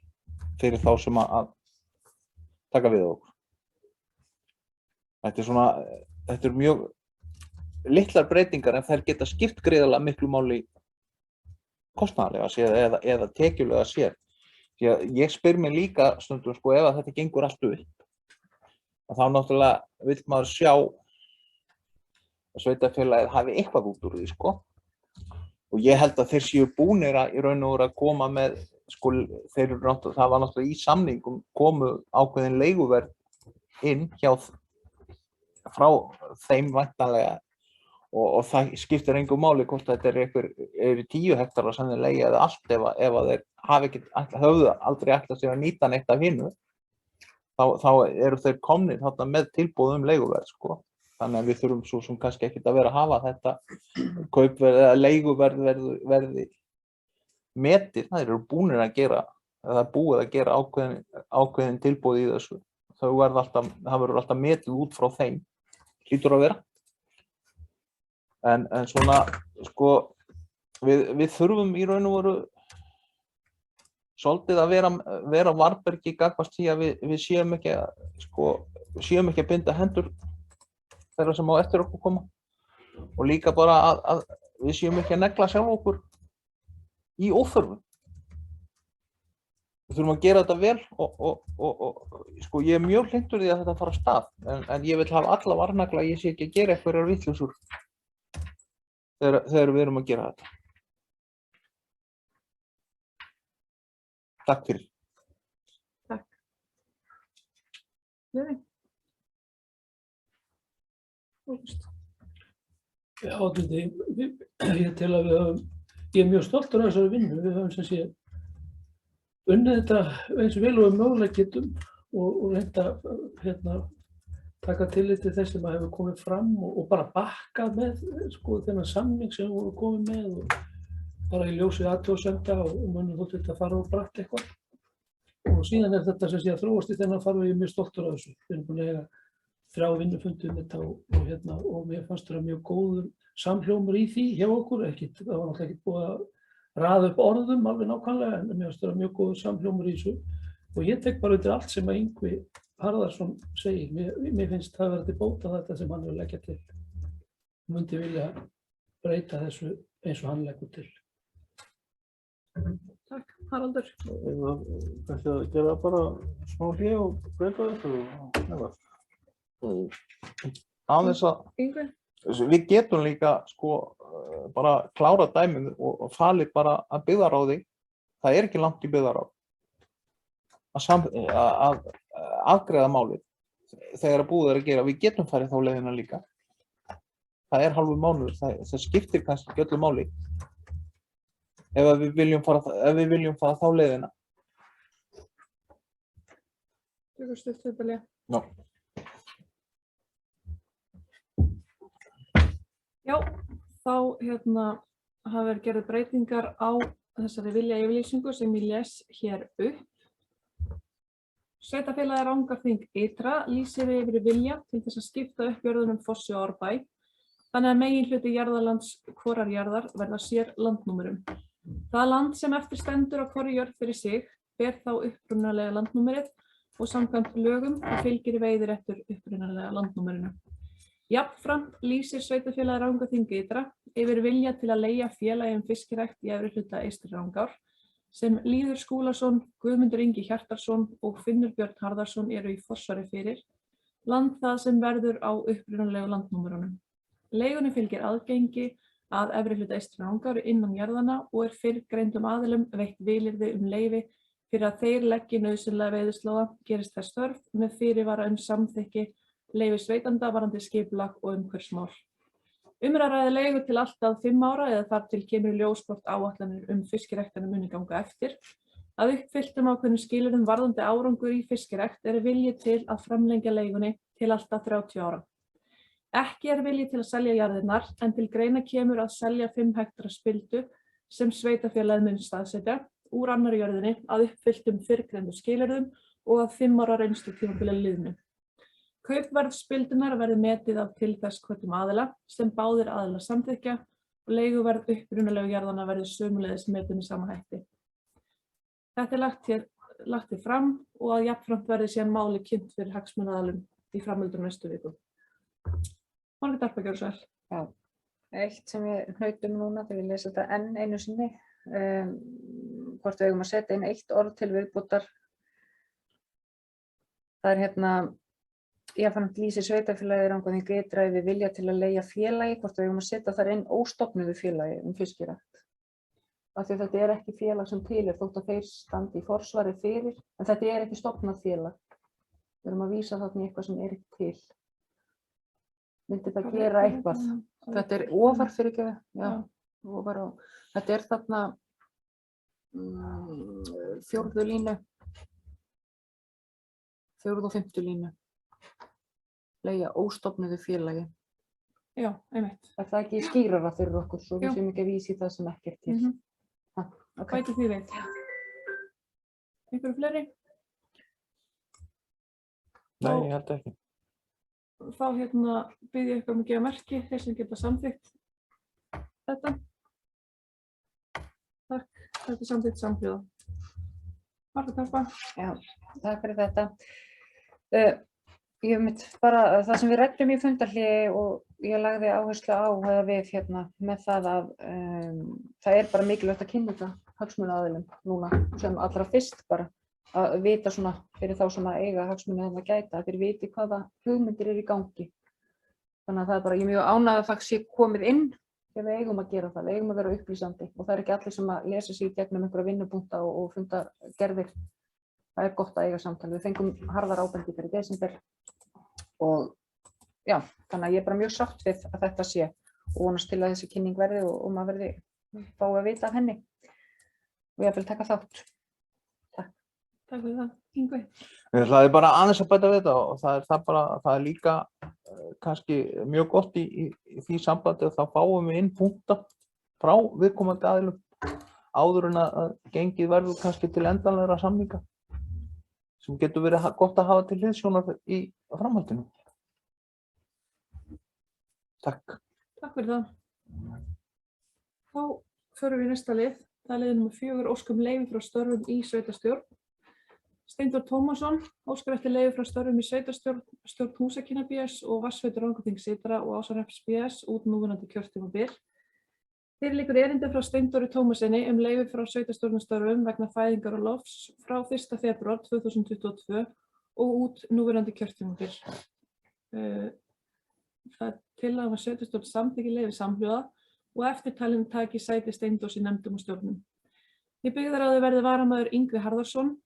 fyrir þá sem að taka við okkur. Þetta er mjög litlar breytingar en þær geta skipt gríðarlega miklu máli kostnaðarlega séð eða tekjulega séð. Því að ég spyr mig líka stundum sko ef að þetta gengur allt upp, þá náttúrulega vill maður sjá að sveitarfélagið hafi eitthvað út úr því sko. Og ég held að þeir séu búnir að í raun og veru að koma með, sko, það var náttúrulega í samningum komu ákveðin leiguverð inn frá þeim væntanlega og það skiptir engu máli hvort þetta er 10 hektarar sem þeir leigja eða allt ef að þeir höfðu aldrei ætlað sér að nýta neitt af hinu, þá eru þeir komnir þarna með tilboð leiguverð, sko. Þannig að við þurfum svo sem kannski ekkert að vera að hafa þetta kaupverð eða leiguverð verði metið. Það eru búnir að gera, eða búið að gera ákveðin tilboð í þessu. Það verður alltaf metið út frá þeim, hlýtur að vera. En svona, sko, við þurfum í raun og veru svolítið að vera varbergi gagnvart því að við séum ekki að binda hendur þeirra sem á eftir okkur koma og líka bara að við séum ekki að negla sjálf okkur í óþörfu. Við þurfum að gera þetta vel og sko ég er mjög hlynntur því að þetta fara af stað en ég vil hafa alla varnagla að ég sé ekki að gera einhverjar vitleysur þegar við erum að gera þetta. Takk fyrir. Takk. Nei. Já, ég tel að ég er mjög stoltur af þessari vinnu. Við höfum sem sé unnið þetta eins og vel og við mögulega getum og reynda að taka tillit til þess sem að hefur komið fram og bara bakka með sko þennan samning sem við vorum komið með og bara í ljósi athugasemda og mönnum þótti þetta fara og bratt eitthvað. Og síðan er þetta sem sé að þróast í þennan farveg, ég er mjög stoltur af þessu. Við erum búin að eiga 3 vinnufundi þetta og mér fannst það mjög góður samhljómur í því hjá okkur. Það var náttúrulega ekki búið að raða upp orðum alveg nákvæmlega en mér fannst það mjög góður samhljómur í þessu. Og ég tek bara undir allt sem að Yngvi Harðarson segir. Mér finnst það vera til bóta þetta sem hann vil leggja til. Ég myndi vilja breyta þessu eins og hann leggur til. Takk, Haraldur. Kannski að gera bara smá hlé og breyta þetta Aðeins að við getum líka sko bara klára dæmið og falið bara að byggðarráði, það er ekki langt í byggðarráð að afgreiða málið þegar að búið er að gera. Við getum farið þá leiðina líka. Það er hálfur mánuður, það skiptir kannski ekki öllu máli ef við viljum fara þá leiðina. Já. Já, þá hafa verið gerðar breytingar á þessari viljayfirlýsingu sem ég les hér upp. Sveitarfélagið Rangárþing ytra lýsir yfir vilja til þess að skipta upp jörðunum Fossi og Árbæ, þannig að meginhluti jarðalands hvorrar jarðar verða sér landnúmerum. Það land sem eftir stendur á hvorri jörð fyrir sig ber þá upprunalega landnúmerið og samkvæmt lögum og fylgir veiðiréttur upprunalega landnúmerinu. Jafnframt lýsir Sveitarfélagið Rangárþing ytra yfir vilja til að leigja félagi fiskirækt í efri hluta Eystri-Rangár sem Lýður Skúlason, Guðmundur Ingi Hjartarson og Finnur Björn Harðarson eru í forsvari fyrir, land það sem verður á upprunalegu landnúmerunum. Leigunni fylgir aðgengi að efri hluta Eystri-Rangár innan jarðanna og fyrrgreindum aðilum veitt vilyrði leyfi fyrir að þeir leggi nauðsynlega veiðislóða gerist þess þörf með fyrirvara samþykki leyfisveitanda varðandi skipulag og umhverfismál. Að ræða leigu til allt að 5 ára eða þar til kemur í ljós hvort áætlanir fiskiræktina muni ganga eftir. Að uppfylltum ákveðnum skilyrðum varðandi árangur í fiskirækt vilji til að framlengja leigunni til allt að 30 ára. Ekki vilji til að selja jarðirnar en til greina kemur að selja 5 hektara spildu sem sveitarfélagið mun staðsetja úr annarri jörðinni að uppfylltum fyrrgreindu skilyrðum og að 5 ára reynslutímabili liðnu. Kaupverð spildunar verði metið af til þess hvörtum aðila sem báðir aðilar samþykkja og leiguverð upprunalegu jarðanna verði sömuleiðis metið með sama hætti. Þetta lagt hér fram og að jafnframt verði síðan máli kynnt fyrir hagsmunaaðilum í framhaldinu næstu viku. Margrét Arpa, gjörðu svo vel. Já, eitt sem við hnautum núna þegar ég lesa þetta enn einu sinni, hvort við eigum að setja inn eitt orð til viðbótar. Það hérna, jafnframt lýsir Sveitarfélagið Rangárþing ytra yfir vilja til að leigja félagi, hvort við eigum að setja þar inn óstofnuðu félagi fiskirækt. Af því að þetta ekki félag sem til þótt að þeir standi í forsvari fyrir, en þetta ekki stofnað félag. Við erum að vísa þarna í eitthvað sem ekki til. Myndi það gera eitthvað? Þetta ofar fyrir ekki, já, ofar á. Þetta þarna 4. línu, 4. og 5. línu. Leigja óstofnuðu félagi. Já, einmitt. Það ekki skýrara fyrir okkur, svo við séum ekki að vísa í það sem ekki til. Okay. Bæti því við. Einhverju fleiri? Nei, ég held ekki. Þá bið ég ykkur að gefa merki, þeir sem geta samþykkt þetta. Takk, þetta samþykkt samhljóða. Margrét Arpa. Já, takk fyrir þetta. Ég mynd bara það sem við ræddum í fundarhléi og ég lagði áherslu á við með það að það bara mikilvægt að kynna þetta hagsmunaaðilum núna sem allra fyrst bara að vita svona fyrir þá sem að eiga hagsmuni að gæta, þeir viti hvaða hugmyndir í gangi. Þannig að það bara, ég er mjög ánægð að það sé komið inn þegar við eigum að gera það, við eigum að vera upplýsandi og það ekki allir sem að lesa sig í gegnum einhverja vinnupunkta og fundargerðir. Það gott að eiga samtal. Við fengum harðar ábendingar í desember og já, þannig að ég bara mjög sátt við að þetta sé og vonast til að þessi kynning verði og maður fái að vita af henni og ég vil taka þátt. Takk. Takk fyrir það, Ingvi. Ég ætlaði bara aðeins að bæta við þetta og það er líka kannski mjög gott í því sambandi að þá fáum við inn punkta frá viðkomandi aðilum áður en að gengið verður kannski til endanlegra samninga. Sem getur verið gott að hafa til hliðsjónar í framhaldinu. Takk. Takk fyrir það. Þá förum við í næsta lið. Það er liður nr. 4, óskum leyfi frá störfum í sveitarstjórn. Steindór Tómasson óskar eftir leyfi frá störfum í sveitarstjórn, stjórn Húsakynna BS og Vatnsveitur Rangárþings ytra og Ásarhrepps BS út núverandi kjörtímabil. Fyrir liggur erindi frá Steindóri Tómasinni leyfi frá sveitarstjórnarstörfum vegna fæðingarorlofs frá 1. febrúar 2022 og út núverandi kjörtímabil. Það tillaga að sveitarstjórn samþykki leyfi samhljóða og eftirtalin taki sæti Steindórs í nefndum og stjórnum. Í byggðarráði verði varamaður Ingvi Harðarson,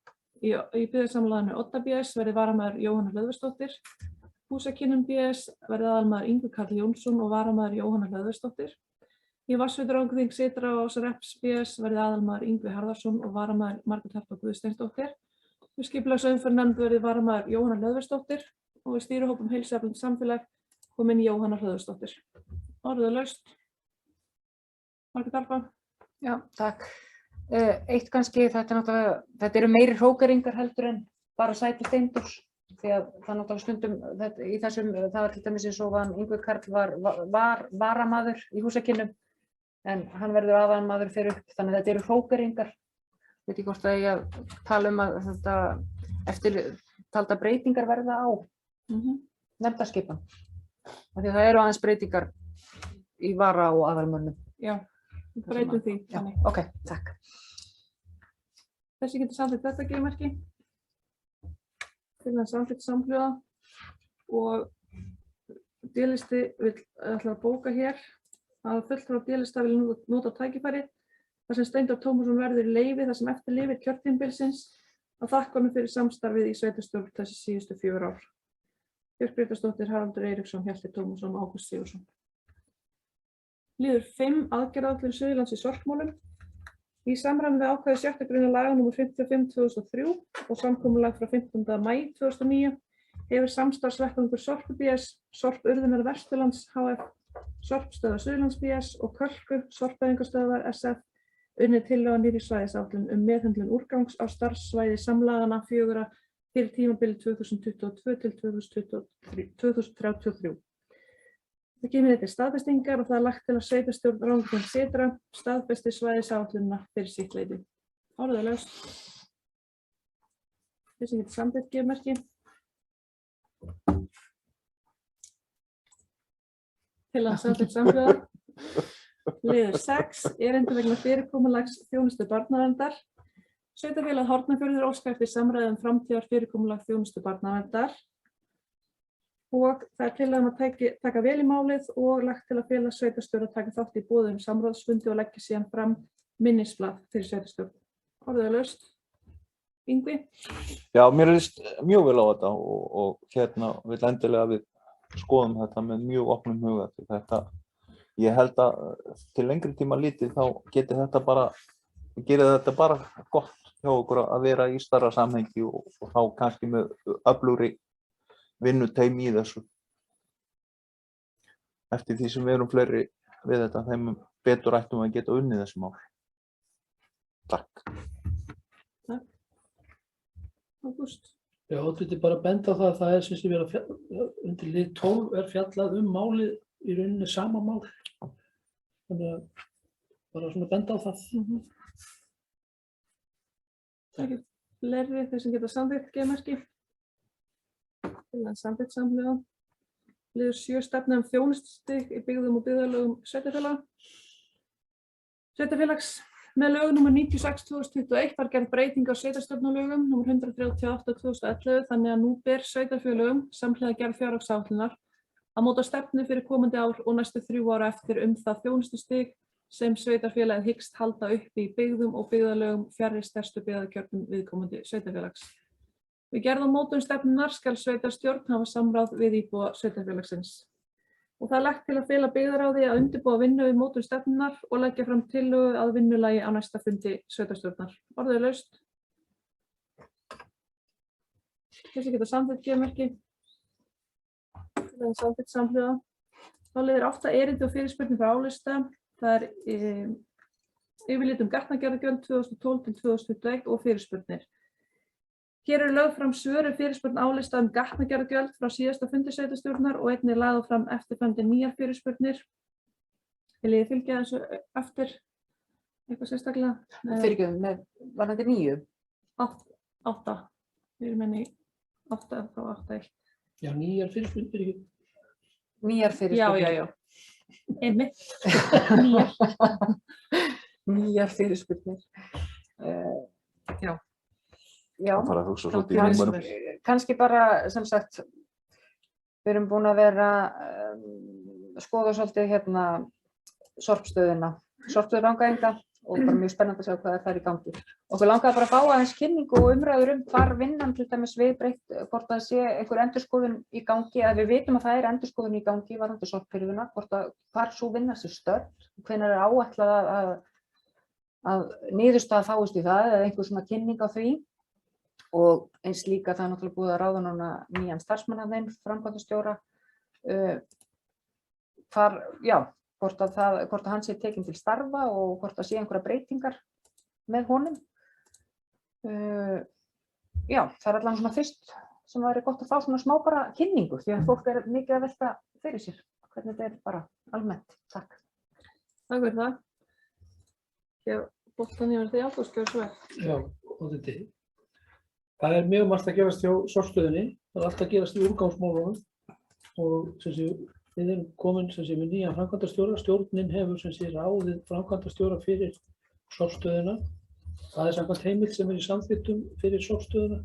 í byggðarsamlaðinu Odda BS verði varamaður Jóhanna Hlöðversdóttir, Húsakynnum BS verði aðalmaður Ingvi Karl Jónsson og varamaður Jóhanna Hlöðversdóttir. Í Vatnsveitur Rangárþings ytra og Ásarhrepps BS verði aðalmaður Ingvi Harðarson og varamaður Margrét Harpa Guðsteinsdóttir. Í skipulagsumferðarnefnd verði varamaður Jóhanna Hlöðversdóttir og í stýrihópum heilsueflandi samfélag kom inn Jóhanna Hlöðversdóttir. Orðið er laust. Margrét Harpa. Já, takk. Eitt kannski, þetta eru meiri hrókeringar heldur en bara sæti Steindórs, því að það náttúrulega stundum í þessum, það var til dæmis eins og Ingvi Karl var varamaður í húsakynnum, en hann verður aðalmaður fyrir upp, þannig að þetta eru hrókeringar. Veit ekki hvort að ég tala að þetta eftir talda breytingar verða á nefndarskipan. Af því að það eru aðeins breytingar í vara og aðalmönnum. Já, breytum því. Já, ok, takk. Þessi getur samþykkt þetta geimmerki. Til að samþykkt samhljóða og D-listi vill ætla að bóka hér að fulltrúar D-lista vil nota tækifærið þar sem Steindór Tómasson verður í leyfi þar sem eftir lifir kjörtímabilsins að þakka honum fyrir samstarfið í sveitarstjórn þessi síðustu 4 ár. Björk Brytarsdóttir, Haraldur Eiríksson, Hjalti Tómasson og Ágúst Sigurðsson. Liður 5 aðgerðaáætlun Suðurlands í sorpmálum. Í samræmi við ákvæði 6. grein laga nr. 55/2003 og samkomulag frá 15. maí 2009 hefur samstarfsvettvangur Sorpu BS, Sorpurðunar Vesturlands HF, Sorpstöðvar Suðurlands BS og Kölku Sorpeyðingarstöðvar SF unnið tillögu að nýrri svæðisáætlun meðhöndlun úrgangs á starfssvæði samlaganna 4 fyrir tímabilið 2022 til 2033. Það kemur til staðfestingar og það er lagt til að sveitarstjórn Rangárþings Sytra staðfesti svæðisáætlunina fyrir sitt leyti. Orðalaust. Þessi getur samþykkt geimmerki. Til að samþykkt samhljóða. Liður 6. Erindi vegna fyrirkomulags þjónustu barnaverndar. Sveitarfélag Hornafjörður óskar eftir samræði framtíðar fyrirkomulag þjónustu barnaverndar. Og það er tillaga að taka vel í málið og lagt til að fela sveitarstjórn að taka þátt í boðum samráðsfundi og leggja síðan fram minnisblað fyrir sveitarstjórn. Orðalaust. Ingvi? Já, mér líst mjög vel á þetta og vil endilega við skoðum þetta með mjög opnum huga. Ég held að til lengri tíma litið þá gerir þetta bara gott hjá okkur að vera í stærra samhengi og þá kannski með öflugri vinnuteymi í þessu. Eftir því sem við erum fleiri við þetta, þeim betur ættum að geta unnið þessi mál. Takk. Takk. Ágúst. Já, þetta er bara að benda á það að það er sem sé verið að undir lið 12 er fjallað málið í rauninni sama mál. Þannig að bara svona benda á það. Það er ekki fleiri þeir sem geta samþykkt geimmerki. Samþykkt samhljóða. Liður 7 stefna þjónustustig í byggðum og byggðarlögum sveitarfélags. Með lögum nr. 96/2021 var gerð breyting á sveitarstjórnarlögum nr. 138/2011 þannig að nú ber sveitarfélögum samhliða gerð fjárhagsáætlunar að móta stefnu fyrir komandi ár og næstu 3 ára eftir það þjónustustig sem sveitarfélagið hyggst halda uppi í byggðum og byggðarlögum fjarri stærstu byggðarkjörnum viðkomandi sveitarfélags. Við gerð og mótun stefnunnar skal sveitarstjórn hafa samráð við íbúa sveitarfélagsins. Og það er lagt til að fela byggðarráði að undirbúa vinnu við mótun stefnunnar og leggja fram tillögu að vinnulagi á næsta fundi sveitarstjórnar. Orðalaust. Þessi geta samþykkt geimmerki. Það er samþykkt samhljóða. Þá liður 8 erindi og fyrirspurnir frá álista. Það er yfirlit gatnagerðargjöld 2012 til 2021 og fyrirspurnir. Hér eru lögð fram svör fyrirspurn álista gatnagerðargjöld frá síðasta fundi sveitarstjórnar og einnig lagðar fram eftirfarandi nýjar fyrirspurnir. Viljið þið fylgja þessu eftir eitthvað sérstaklega? Fyrirgefum, var þetta 9? 8. Við erum enn í 8 þá 8-1. Já, nýjar fyrirspurnir. Nýjar fyrirspurnir. Já. Einmitt. Nýjar fyrirspurnir. Já. Kannski bara, sem sagt, við erum búin að vera skoða svolítið sorpstöðina, sorpstöður Rangæinga og bara mjög spennandi að sjá hvað það er í gangi. Okkur langaði bara að fá aðeins kynningu og umræður hvar vinnan til dæmis við breytt, hvort það sé einhver endurskoðun í gangi, að við vitum að það er endurskoðun í gangi varðandi sorphirðuna, hvar sú vinna sé stödd, hvenær er áætlað að niðurstaða fáist í það eða einhver svona kynning á því. Og eins líka það er náttúrulega búið að ráða núna nýjan starfsmann af þeim, framkvæmdastjóra, hvort hann sé tekinn til starfa og hvort það sé einhverja breytingar með honum. Já, það er allan svona fyrst sem væri gott að fá svona smá bara kynningu því að fólk mikið að velta fyrir sér hvernig þetta bara almennt. Takk. Takk fyrir það. Ég bóttan yfir því Ágúst, gjörðu svo vel. Já, og þetta. Það mjög margt að gerast hjá sorpstöðinni. Það alltaf að gerast í úrgangsmálunum og við erum komin með nýjan framkvæmdastjóra. Stjórnin hefur ráðið framkvæmdastjóra fyrir sorpstöðina. Það samkvæmt heimild sem í samþykktum fyrir sorpstöðina.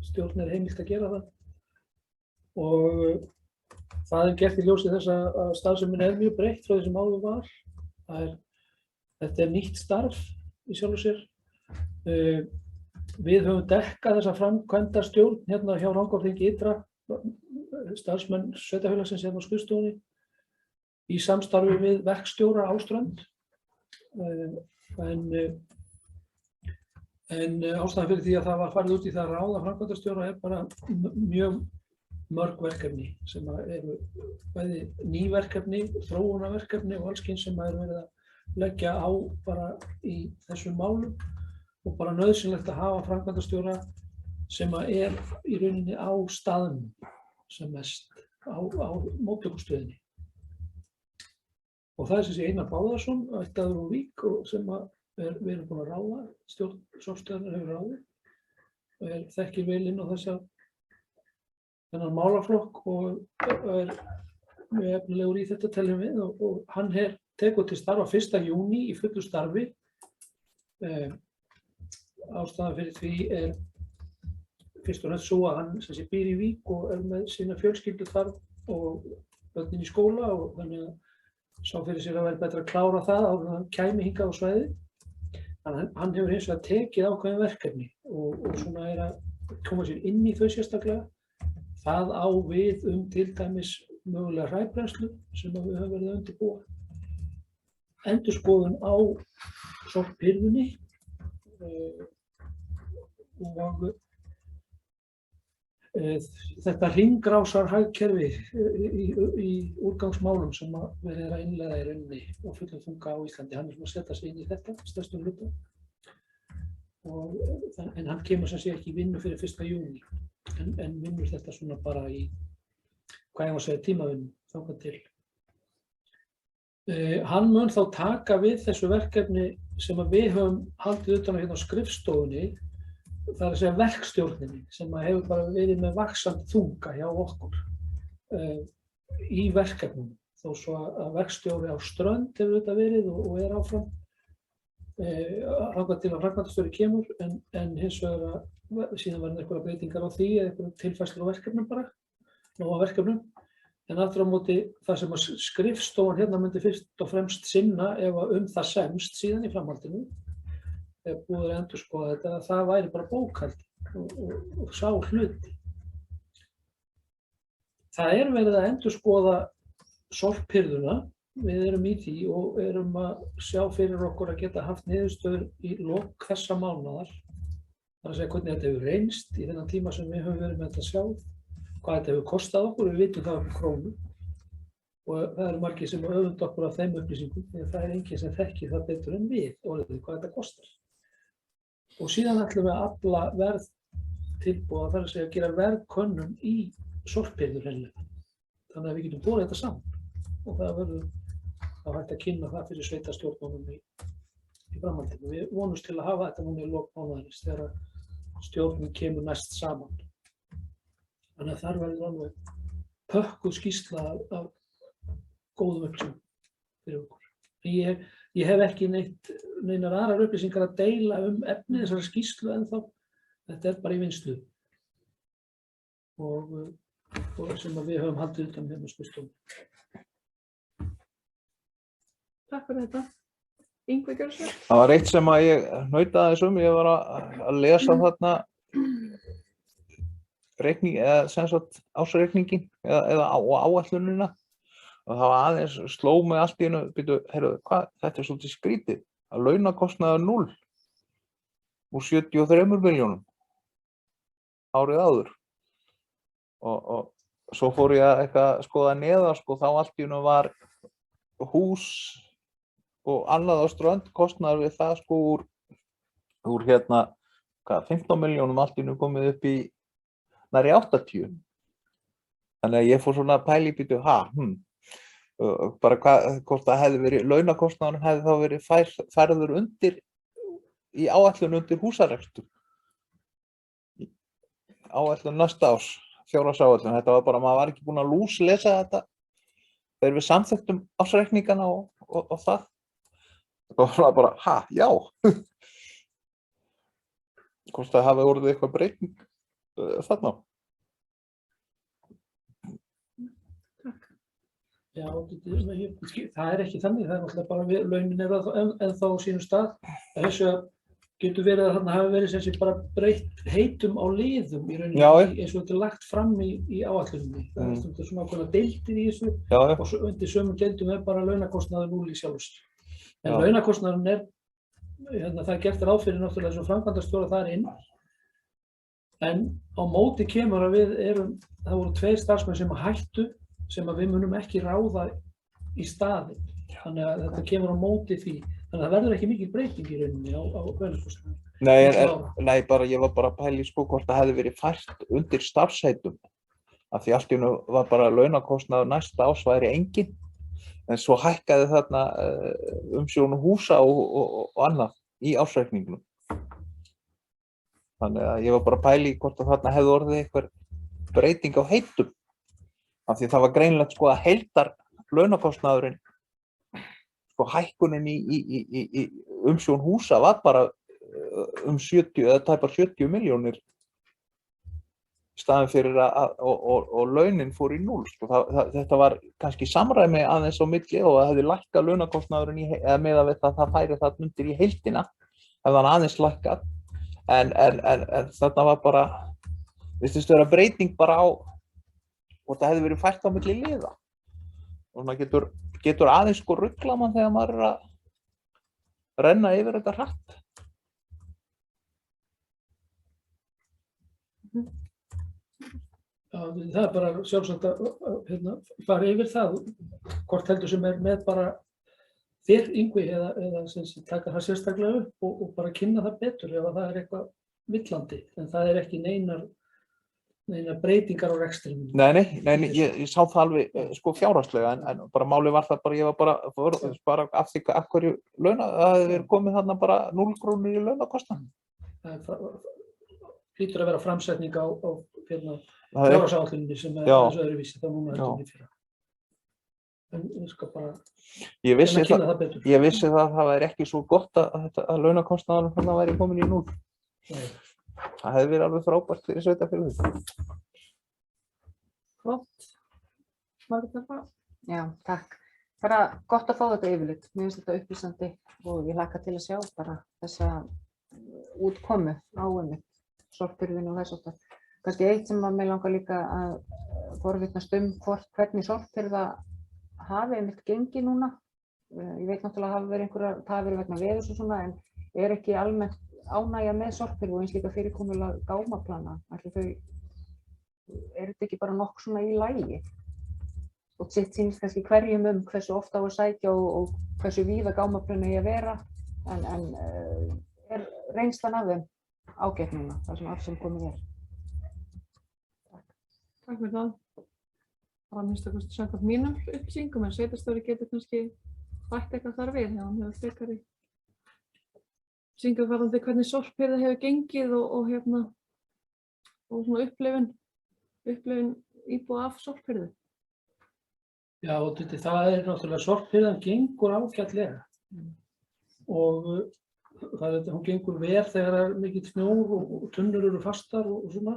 Stjórnin heimilt að gera það. Og það gert í ljósi þess að starfsemin mjög breytt frá því sem áður var. Þetta nýtt starf í sjálfu sér. Við höfum dekkað þessa framkvæmdastjórn hérna hjá Rangárþingi ytra, starfsmenn sveitarfélagsins hérna á skrifstofunni, í samstarfi við verkstjóra á Strönd. En ástæðan fyrir því að það var farið út í það að ráða framkvæmdastjóra bara mjög mörg verkefni sem eru bæði ný verkefni, þróunarverkefni og alls kyns sem verið að leggja á bara í þessum málum og bara nauðsynlegt að hafa framkvæmdastjóra sem í rauninni á staðnum sem mest á móttökustöðinni. Og það er Einar Bárðarson, ættaður úr Vík og sem við erum búin að ráða, stjórn sorpstöðvarinnar hefur ráðið, þekkir vel inn á þennan málaflokk og mjög efnilegur í þetta teljum við og hann tekur til starfa 1. júní í fullu starfi. Ástæðan fyrir því fyrst og fremst svo að hann býr í Vík og með sína fjölskyldu þar og börnin í skóla og þannig að sá fyrir sér að vera betra að klára það áður en hann kæmi hingað á svæðið. Hann hefur hins vegar tekið ákveðin verkefni og svona að koma sér inn í þau sérstaklega. Það á við til dæmis mögulega hræbrennslu sem við höfum verið að undirbúa. Endurskoðun á sorphirðunni og þetta hringrásarhagkerfi í úrgangsmálum sem verið að innleiða í rauninni og fullum þunga á Íslandi. Hann að setja sig inn í þetta, stærstum hluta. En hann kemur sem sé ekki í vinnu fyrir 1. júní. En vinnur þetta svona bara í, hvað ég má segja, tímavinnu þangað til. Hann mun þá taka við þessu verkefni sem við höfum haldið utan á hérna á skrifstofunni, það er að segja verkstjórninni, sem hefur bara verið með vaxandi þunga hjá okkur í verkefnum. Þó svo að verkstjóri á Strönd hefur þetta verið og áfram, þangað til að framkvæmdastjóri kemur, en hins vegar síðan verður einhverjar breytingar á því eða einhverjar tilfærslur á verkefnum bara, nóga verkefnum. En aftur á móti það sem að skrifstofan hérna myndi fyrst og fremst sinna ef það semst síðan í framhaldinu, ef búið að endurskoða þetta, að það væri bara bókhald og sá hluti. Það verið að endurskoða sorphirðuna, við erum í því og erum að sjá fyrir okkur að geta haft niðurstöður í lok þessa mánaðar. Það er að segja hvernig þetta hefur reynst í þennan tíma sem við höfum verið með þetta sjálf, hvað þetta hefur kostað okkur, við vitum það um krónu og það eru margir sem öfunda okkur af þeim upplýsingum því að það enginn sem þekkir það betur en við orðið hvað þetta kostar. Og síðan ætlum við að afla verðtilboða, það er að segja að gera verðkönnun í sorphirður hreinlega. Þannig að við getum borið þetta saman og það verður þá hægt að kynna það fyrir sveitarstjórnunum í framhaldinu. Við vonumst til að hafa þetta núna í lok mánaðarins þegar stjórnin kemur næst saman. Þannig að þar verður alveg pökkuð skýrsla af góðum upplýsingum fyrir okkur. Ég hef ekki neinar aðrar upplýsingar að deila efni þessari skýrslu ennþá. Þetta bara í vinnslu. Og sem við höfum haldið utan hérna á skrifstofunni. Takk fyrir þetta. Ingvi, gjörðu svo vel. Það var eitt sem að ég hnautaði þessum, ég var að lesa þarna ásreikningin eða áætlunina og það var aðeins sló mig allt í einu, heyrðu, hvað, þetta er svolítið skrítið, að launakostnaður 0 úr 73 milljónum árið áður og svo fór ég að eitthvað skoða neðar, þá allt í einu var hús og annað á Strönd kostnaður við það úr hérna 15 milljónum allt í einu komið upp í nærri 80. Þannig að ég fór svona að pæla í býtu, bara hvort það hefði verið, launakostnaðurinn hefði þá verið færður undir, í áætlun undir húsarekstur. Áætlun næsta árs, fjárhagsáætlun, þetta var bara, maður var ekki búinn að lúslesa þetta þegar við samþykktum ársreikningana og það. Það var bara, já. Hvort það hafi orðið eitthvað breyting þarna. Já, það er ekki þannig, það er náttúrulega bara launin eru ennþá á sínum stað. Þessu getur verið að þarna hafi verið sem sé bara breytt heitum á liðum í rauninni eins og þetta er lagt fram í áætluninni. Það er stundum svona ákveðna deildir í þessu og undir sömu deildum er bara launakostnaður 0 í sjálfs. En launakostnaðurinn það er gert ráð fyrir náttúrulega þessum framkvæmdastjóra þar inn. En á móti kemur að það voru 2 starfsmenn sem hættu sem að við munum ekki ráða í staðinn. Þannig að þetta kemur á móti því. Þannig að það verður ekki mikil breyting í rauninni á launakostnaði. Nei, bara ég var bara að pæla í hvort það hefði verið fært undir starfsheitum. Af því allt í einu var bara launakostnaður næsta árs væri engin. En svo hækkaði þarna umsjón húsa og annað í ársreikningnum. Þannig að ég var bara að pæla í hvort að þarna hefði orðið eitthvað breyting á heitum. Af því það var greinilegt að heildar launakostnaðurinn, hækkunin í umsjón húsa var bara 70 eða tæpar 70 milljónir í staðinn fyrir og launin fór í 0. Þetta var kannski samræmi aðeins á milli og það hefði lækkað launakostnaðurinn eða meðan við það færi það undir í heildina ef hann aðeins lækkað. En þarna var bara, virtist vera breyting bara á og það hefði verið fært á milli liða. Og maður getur aðeins rugla mann þegar maður er að renna yfir þetta hratt. Já, það er bara sjálfsagt að fara yfir það, hvort heldur sem er með bara þér, Yngvi, eða taka það sérstaklega upp og bara kynna það betur ef það er eitthvað villandi. En það er ekki neinar breytingar á rekstrinum. Nei, ég sá það alveg fjárhagslega en bara málið var það bara, ég var bara af því af hverju launa, það hefði verið komið þarna bara 0 krónur í launakostnaði. Það hlýtur að vera framsetning á fjárhagsáætluninni sem er þessu öðruvísi, það núna heldur við fyrir. En ég skal bara kynna það betur. Ég vissi það að það væri ekki svo gott að launakostnaðurinn þarna væri komin í 0. Nei. Það hefði verið alveg frábært fyrir sveitarfélagið. Flott. Margrét. Já, takk. Bara gott að fá þetta yfirlit. Mér finnst þetta upplýsandi og ég hlakka til að sjá bara þessa útkomu á sorphirðinu og þess aftar. Kannski eitt sem að mig langar líka að forvitnast hvernig sorphirða hafi einmitt gengið núna. Ég veit náttúrulega að hafa verið einhverjar tafir vegna veðurs og svona en er ekki almennt ánægja með sorphirðu og eins líka fyrirkomulag gámaplana. Er þetta ekki bara nokkuð svona í lagi? Og sitt sýnist kannski hverjum hversu ofta á að sækja og hversu víða gámaplana eigi að vera. En er reynslan af þeim ágætt núna, það sem allt sem komið er? Takk fyrir það. Það var minnst að samkvæmt mínum upplýsingum en sveitarstjóri getur kannski bætt eitthvað þar við þegar hann hefur frekari upplýsingar varðandi hvernig sorphirða hefur gengið og svona upplifun íbúa af sorphirðu. Já, það er náttúrulega sorphirðan gengur ágætlega og hún gengur vel þegar það er mikill snjór og tunnur eru fastar og svona.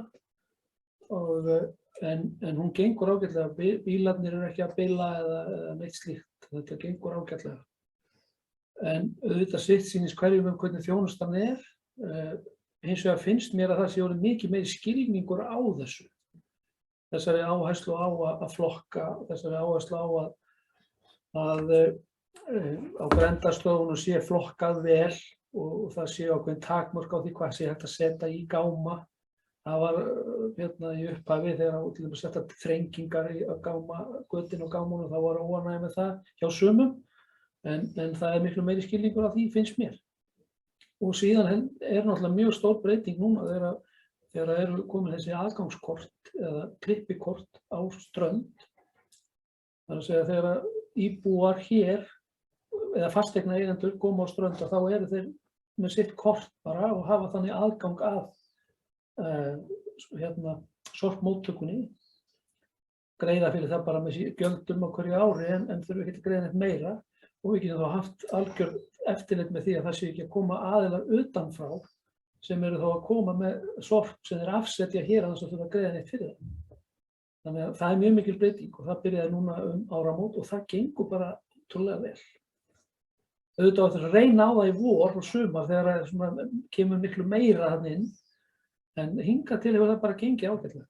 En hún gengur ágætlega, bílarnir eru ekki að bila eða neitt slíkt, þetta gengur ágætlega. En auðvitað sitt sýnist hverjum hvernig þjónustan er. Hins vegar finnst mér að það sé orðið mikið meiri skilningur á þessu. Þessari áherslu á að flokka, þessari áherslu á að á grenndarstofunum sé flokkað vel og það sé ákveðin takmörk á því hvað sé hægt að setja í gáma. Það var í upphafi þegar til dæmis setja þrengingar í götin og gámunum, það var óánægja með það hjá sumum. En það er miklu meiri skilningur á því, finnst mér. og síðan náttúrulega mjög stór breyting núna þegar eru komin þessi aðgangskort eða klippikort á strönd. Það er að segja þegar íbúar hér eða fasteignaeigendur koma á strönd þá eru þeir með sitt kort bara og hafa þannig aðgang að sorpmóttökunni, greiða fyrir það bara með gjöldum á hverju ári en þurfa ekki að greiða neitt meira og við getum þá haft algjörð eftirlit með því að það sé ekki að koma aðilar utanfrá sem eru þá að koma með sorp sem þeir afsetja hér að þess að þurfa að greiða neitt fyrir það. Þannig að það er mjög mikil breyting og það byrjaði núna áramót og það gengur bara trúlega vel. Auðvitað á þess að reyna á það í vor og sumar þegar það kemur miklu meira þarna inn, en hingað til hefur það bara gengið ágætlega.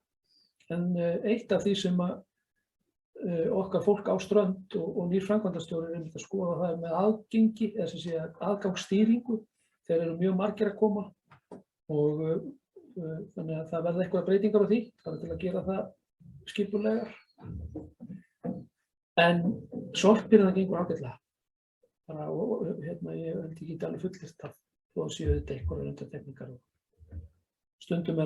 En eitt af því sem okkar fólk á strönd og nýr framkvæmdastjóri er að skoða það með aðgengi, eða sem sé aðgangsstýringu, þeir eru mjög margir að koma og þannig að það verða eitthvað breytingar á því, það er til að gera það skipulegar. En sorpið það gengur ágætlega. Ég held ekki alveg fullyrt að þó séu þetta einhverjar undantekningar. Stundum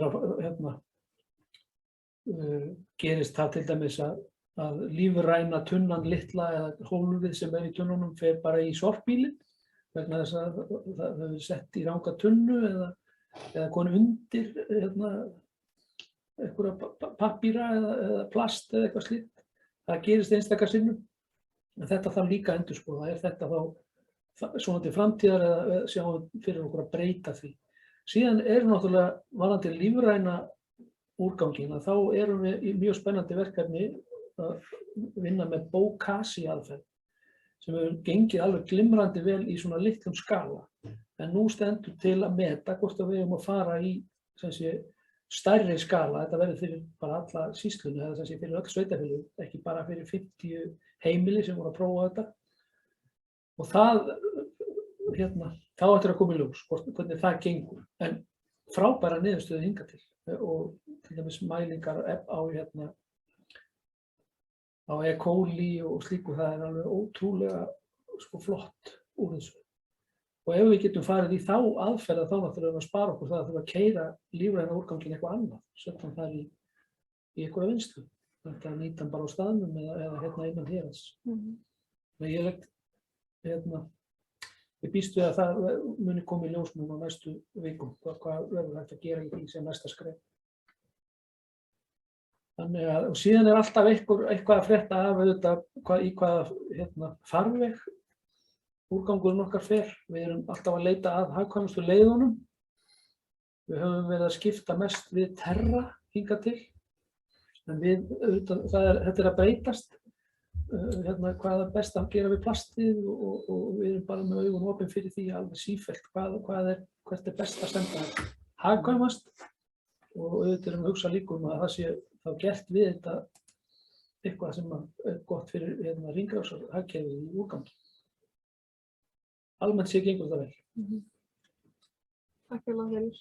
gerist það til dæmis að lífræna tunnan litla eða hólfið sem í tunnunum fer bara í sorpbílinn vegna þess að það hefur sett í ranga tunnu eða konu undir einhverja pappíra eða plast eða eitthvað slíkt. Það gerist einstaka sinnum. En þetta þarf líka að endurskoða. Er þetta þá svona til framtíðar eða sjáum fyrir okkur að breyta því? Síðan náttúrulega varðandi lífræna úrganginn að þá erum við í mjög spennandi verkefni að vinna með Bokasi aðferð sem hefur gengið alveg glimrandi vel í svona litlum skala. En nú stendur til að meta hvort að við eigum að fara í stærri skala. Þetta verður fyrir bara alla sýsluna eða fyrir öll sveitarfélög, ekki bara fyrir 50 heimili sem voru að prófa þetta. Og það, þá ættir að koma í ljós hvernig það gengur. En frábæra niðurstöðu hingað til og til dæmis mælingar á E. coli og slíku, það er alveg ótrúlega flott úr þessu. Og ef við getum farið í þá aðferð þá þurfum við að spara okkur það að þurfa að keyra lífræna úrganginn eitthvað annað, setja hann þar í eitthvað vinnslu. Þetta nýta hann bara á staðnum eða innan héraðs. Ég býst við að það muni koma í ljós núna á næstu vikum, hvað verður hægt að gera í því sem næsta skref. Þannig að, og síðan er alltaf eitthvað að frétta af auðvitað í hvaða farveg úrgangurinn okkar fer. Við erum alltaf að leita að hagkvæmustu leiðunum. Við höfum verið að skipta mest við Terra hingað til. En þetta er að breytast. Hvað er best að gera við plastið og við erum bara með augun opin fyrir því alveg sífellt. Hvert er best að standa hagkvæmast og auðvitað erum við hugsa líka að það sé þá gert við þetta eitthvað sem er gott fyrir hringrásarhagkerfið í úrgangi. Almennt sé gengur það vel. Takk fyrir.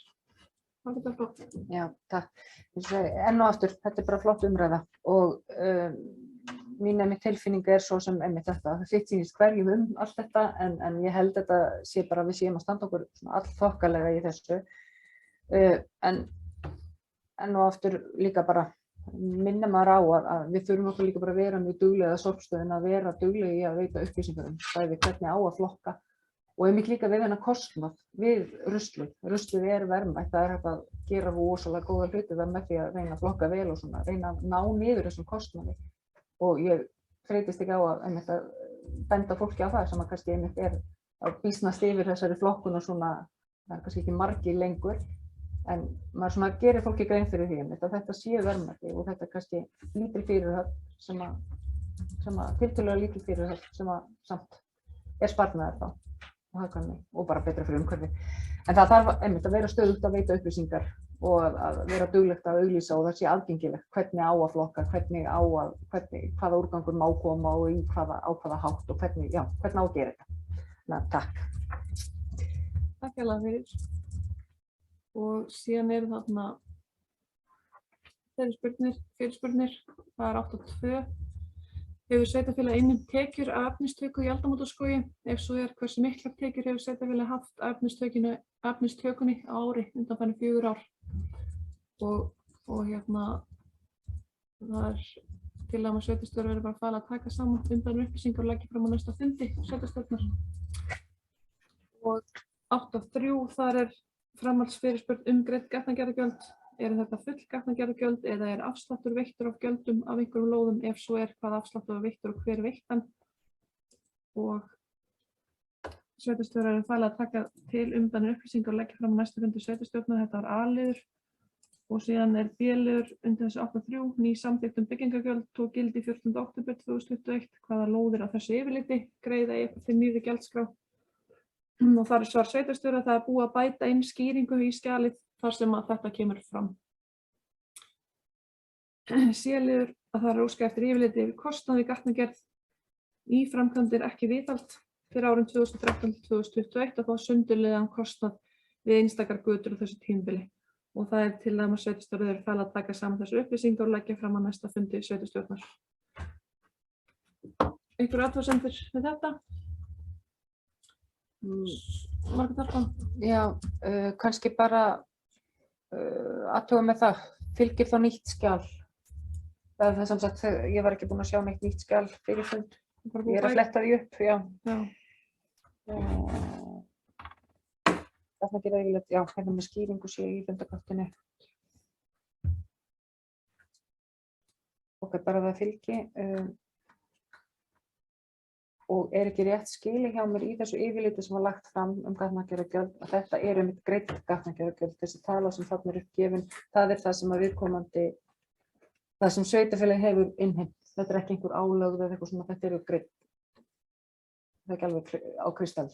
Takk fyrir flott. Já, takk. Enn og aftur, þetta er bara flott umræða og mín tilfinning er svo sem þetta. Það sýnist hverjum allt þetta en ég held þetta sé bara við séum að standa okkur allþokkalega í þessu. Enn og aftur líka bara minna maður á að við þurfum okkur líka bara að vera mjög duglega sorpstöðin að vera duglega í að veita upplýsingar bæði hvernig á að flokka og einmitt líka við hennar kostnað við ruslið. Ruslið er verðmætt, það er hægt að gera rosalega góða hluti þar með því að reyna að flokka vel og svona, reyna að ná niður þessum kostnaði. Og ég þreytist ekki á að benda fólki á það sem að kannski einmitt er að býsnast yfir þessari flokkun og svona, það er kannski ekki margir lengur. En maður svona gerir fólki grein fyrir því að þetta séu verðmæti og þetta er kannski lítil fyrirhöfn sem að tiltölulega lítil fyrirhöfn sem að samt er sparnaður þá og hagkvæmni og bara betra fyrir umhverfi. En það þarf einmitt að vera stöðugt að veita upplýsingar og að vera duglegt að auglýsa og það sé aðgengilegt hvernig á að flokka, hvaða úrgangur má koma og á hvaða hátt og hvernig á að gera þetta. Takk. Takk fyrir. Og síðan þarna fyrirspurnir, það er 8.2. Hefur sveitarfélag innheimt tekjur af efnistöku í aldamótaskógi? Ef svo hversu miklar tekjur hefur sveitarfélag haft af efnistökunni á ári undanfarin 4 ár? Og það til að sveitarstjóra verður bara að fara að taka saman undan upplýsingar og leggja fram á næsta fundi sveitarstjórnar. Og 8.3 þar framhaldsfyrirspurn greidd gatnagerðargjöld. Eru þetta full gatnagerðargjöld eða afsláttur veittur af gjöldum af einhverjum lóðum? Ef svo hvað afsláttur var veittur og hver veittan? Og sveitarstjórar falið að taka til umbeðnar upplýsingar og leggja fram á næsta fundi sveitarstjórnar. Þetta var A-liður. Og síðan B-liður undir þessu 8.3. Ný samþykkt byggingargjöld tók gildi 14. október 2021. Hvaða lóðir á þessu yfirliti greiða til nýrri gjaldskrá? Og þar svar sveitarstjóra það búið að bæta inn skýringu í skjalið þar sem að þetta kemur fram. C-liður að það óskað eftir yfirliti yfir kostnað við gatnagerð í framkvæmdir ekki viðhald fyrir árin 2013-2021 og þá sundurliðan kostnað við einstakar götur á þessu tímabili. Og það til að sveitarstjórnar eru falið að taka saman þessu upplýsingar og leggja fram á næsta fundi sveitarstjórnar. Einhver athugasemdir við þetta? Margrét Harpa? Já, kannski bara athuga með það. Fylgir þá nýtt skjal? Það er það sem sagt, ég var ekki búin að sjá nýtt skjal fyrir fund. Ég að fletta því upp, já. Það gerir eiginlega, já, hérna með skýringu sé í fundakortinu. Ok, bara það fylgi. Og ekki rétt skili hjá mér í þessu yfirliti sem var lagt fram gatnagerðargjöld að þetta einmitt greidd gatnagerðargjöld. Þessi tala sem þarna uppgefin, það það sem að viðkomandi, það sem sveitarfélagið hefur innheimt. Þetta ekki einhver álögð eða eitthvað svona, þetta greidd. Það ekki alveg á kristall.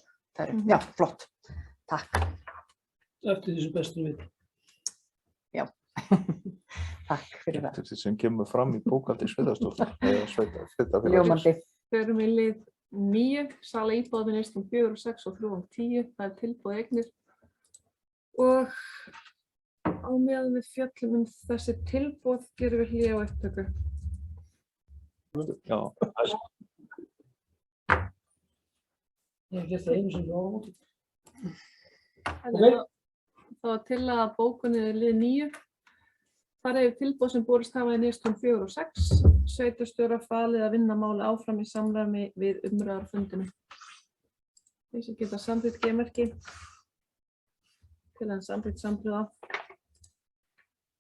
Já, flott. Takk. Eftir því sem bestur við. Já, takk fyrir það. Þetta sem kemur fram í bókhaldi sveitarstjórnar eða sveitarfélagsins. Ljómandi. Förum í lið 9, sala íbúða við neystum 4 og 6 og 3 og 10. Það tilboð eignir. Og á meðan við fjöllum þessi tilboð gerum við hlé á upptöku. Já. Ég hef gert það einu sem áramóti. Það var til að bókunni lið 9. Þar tilboð sem borist hafa í neystum 4 og 6. Sveitarstjóra falið að vinna máli áfram í samræmi við umræður fundinu. Þeir sem geta samþykkt G-merki til að samþykkt samhljóða.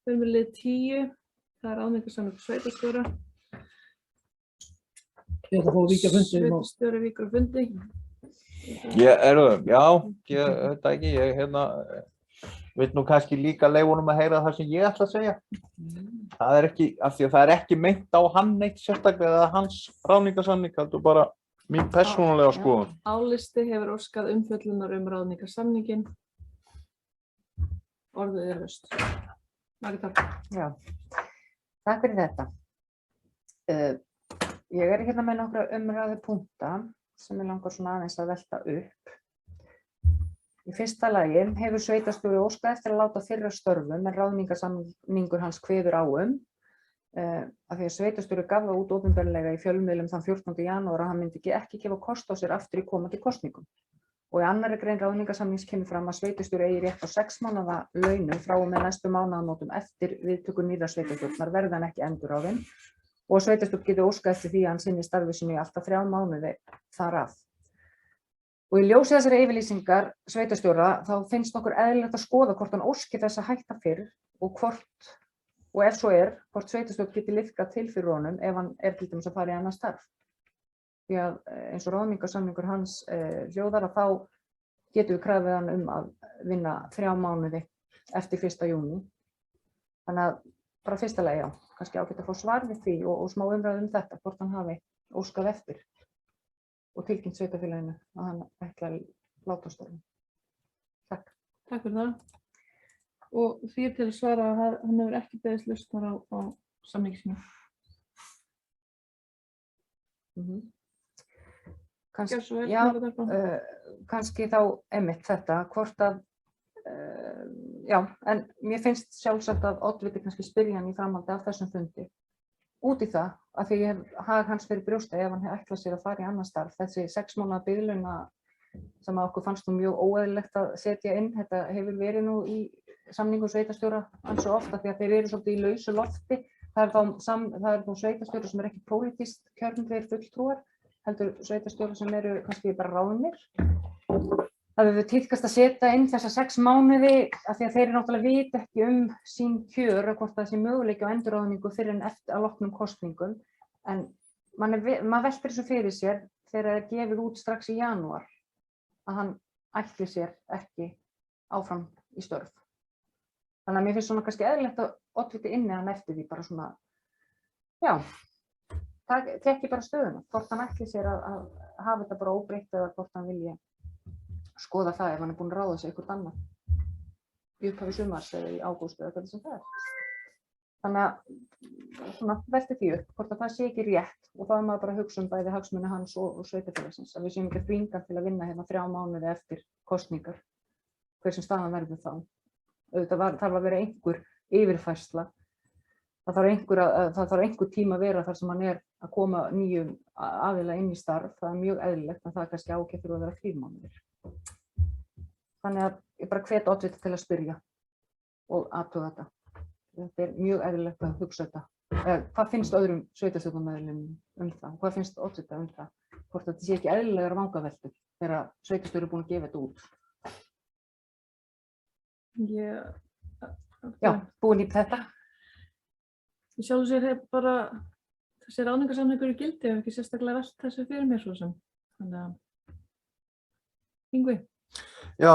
Förum við lið 10. Það ráðningarsamningur sveitarstjóra. Ég ætla að fá að víkja fundi. Sveitarstjóri víkur á fundi. Ég veit ekki, ég vil nú kannski líka leyfa honum að heyra það sem ég ætla að segja. Það ekki, af því að það ekki meint á hann neitt sérstaklega eða hans ráðningarsamning, heldur bara mín persónulega skoðun. Álisti hefur óskað umfjöllunar ráðningarsamninginn. Orðið laust. Margrét Harpa. Já, takk fyrir þetta. Ég hérna með nokkra umræðu punkta sem ég langar svona aðeins að velta upp. Í fyrsta lagi hefur sveitarstjóri óskað eftir að láta fyrra störfum en ráðningarsamningur hans kveður á af því að sveitarstjóri gaf það út opinberlega í fjölmiðlum þann 14. janúar að hann myndi ekki gefa kost á sér aftur í komandi kosningum. Og í annarri grein ráðningarsamnings kemur fram að sveitarstjóri eigi rétt á 6 mánaða launum frá og með næstu mánaðamótum eftir viðtöku nýrrar sveitarstjórnar verði hann ekki endurráðinn og sveitarstjórn getur óskað eftir því að hann sinni starfi sínu í alltaf 3 mánuði þar af. Og í ljósi þessari yfirlýsingar sveitarstjóra þá finnst okkur eðlilegt að skoða hvort hann óski þess að hætta fyrr og ef svo hvort sveitarstjórn geti liðkað til fyrir honum ef hann til dæmis að fara í annað starf. Því að eins og ráðningarsamningur hans hljóðar að þá getum við krafið hann að vinna 3 mánuði eftir 1. júní. Þannig að bara fyrsta lagi, já, kannski ágætt að fá svar við því og smá umræðu þetta, hvort hann hafi óskað eftir og tilkynnt sveitarfélaginu að hann ætlar að láta störfum. Takk. Takk fyrir það. Og því til að svara að hann hefur ekki beðist lausnar á samningi sínu. Kannski þá einmitt þetta, hvort að, já, en mér finnst sjálfsagt að oddviti kannski spyrja hann í framhaldi af þessum fundi, út í það að því ég hef hag hans fyrir brjósta ef hann ætlar sér að fara í annan starf. Þessi 6 mánaða biðlauna sem að okkur fannst nú mjög óeðlilegt að setja inn, þetta hefur verið nú í samningum sveitarstjóra ansi ofta því að þeir eru svolítið í lausu lofti. Það er þá sveitarstjórar sem er ekki pólitískt kjörnir fulltrúar, heldur sveitarstjórar sem eru kannski bara ráðnir. Það hefur tíðkast að setja inn þessa 6 mánuði af því að þeir náttúrulega vita ekki sín kjör og hvort það sé möguleiki á endurráðningu fyrir en eftir að loknum kosningum. En maður veltir þessu fyrir sér þegar það er gefið út strax í janúar að hann ætli sér ekki áfram í störf. Þannig að mér finnst svona kannski eðlilegt að oddviti inni hann eftir því bara svona, já, tekki bara stöðuna, hvort hann ætli sér að hafa þetta bara óbreytt eða hvort hann vilji skoða það ef hann er búinn að ráða sig eitthvað annað í upphafi sumars eða í ágúst eða hvernig sem það er. Þannig að svona velti því upp hvort að það sé ekki rétt og þá er maður bara að hugsa bæði hagsmuni hans og sveitarfélagsins að við séum ekki að þvinga til að vinna hérna 3 mánuði eftir kosningar, hver sem staðan verður þá. Auðvitað þarf að vera einhver yfirfærsla, það þarf einhver tíma að vera þar sem hann er að koma nýjum aðila inn í starf, það er mjög eðlilegt en það er kannski ágætt að vera 3 mánuðir. Þannig að ég bara hvet oddvita til að spyrja og athuga þetta. Þetta er mjög eðlilegt að hugsa þetta. Hvað finnst öðrum sveitarstjórnarmeðlimum það? Hvað finnst oddvita það? Hvort þetta sé ekki eðlilegar vangaveltur þegar sveitarstjóri er búinn að gefa þetta út? Já, búin í þetta. Í sjálfu sér hef bara þessi ráðningarsamningur í gildi og ekki sérstaklega velt þessu fyrir mér svo sem. Þannig að, Yngvi? Já,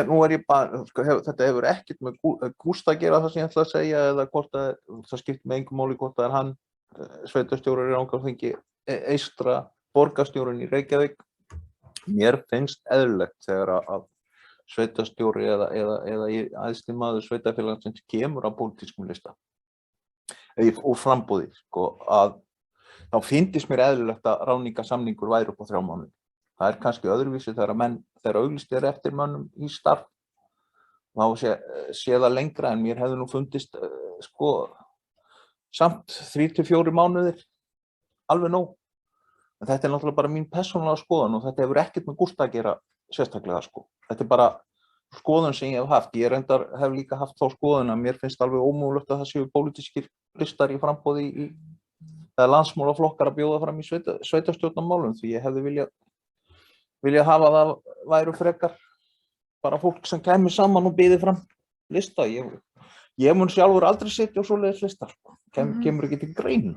nú er ég bara, þetta hefur ekkert með Gústa að gera það sem ég ætla að segja eða hvort að það skiptir með engum máli hvort að hann, sveitarstjórar í Rangárþingi eystra, borgarstjórinn í Reykjavík. Mér finnst eðlilegt þegar að sveitarstjóri eða æðsti maður sveitarfélagsins kemur á pólitískum lista og framboði, að þá finnst mér eðlilegt að ráðningarsamningur væri upp á 3 mánuði. Það er kannski öðruvísi þegar auglýst er eftir mönnum í starf. Þá sé það lengra en mér hefði nú fundist samt 3 til 4 mánuðir alveg nóg. En þetta er náttúrulega bara mín persónulega skoðun og þetta hefur ekkert með Gústa að gera sérstaklega. Þetta er bara skoðun sem ég hef haft. Ég hef líka haft þá skoðun að mér finnst alveg ómögulegt að það séu pólitískir listar í framboði eða landsmálaflokkar að bjóða fram í sveitarstjórnarmálum því ég hefði vilja hafa það væru frekar bara fólk sem kemur saman og byði fram lista. Ég mun sjálfur aldrei sitja á svoleiðis lista. Kemur ekki til greina.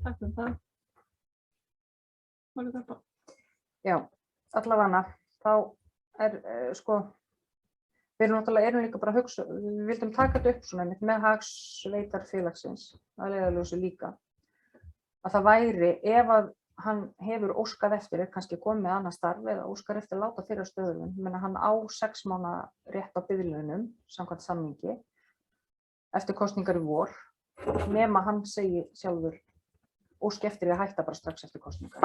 Takk fyrir það. Máli Garpa. Já, allavega þá við erum líka bara að hugsa, við vildum taka þetta upp svona með hags sveitarfélagsins að leiðarljósi líka. Að það væri, ef að hann hefur óskað eftir, kannski komið með annað starf eða óskar eftir að láta fyrir stöðum, menn hann á 6 mánaða rétt á biðlaunum samkvæmt samningi eftir kosningar í vor, nema hann segi sjálfur óski eftir að hætta bara strax eftir kosningar.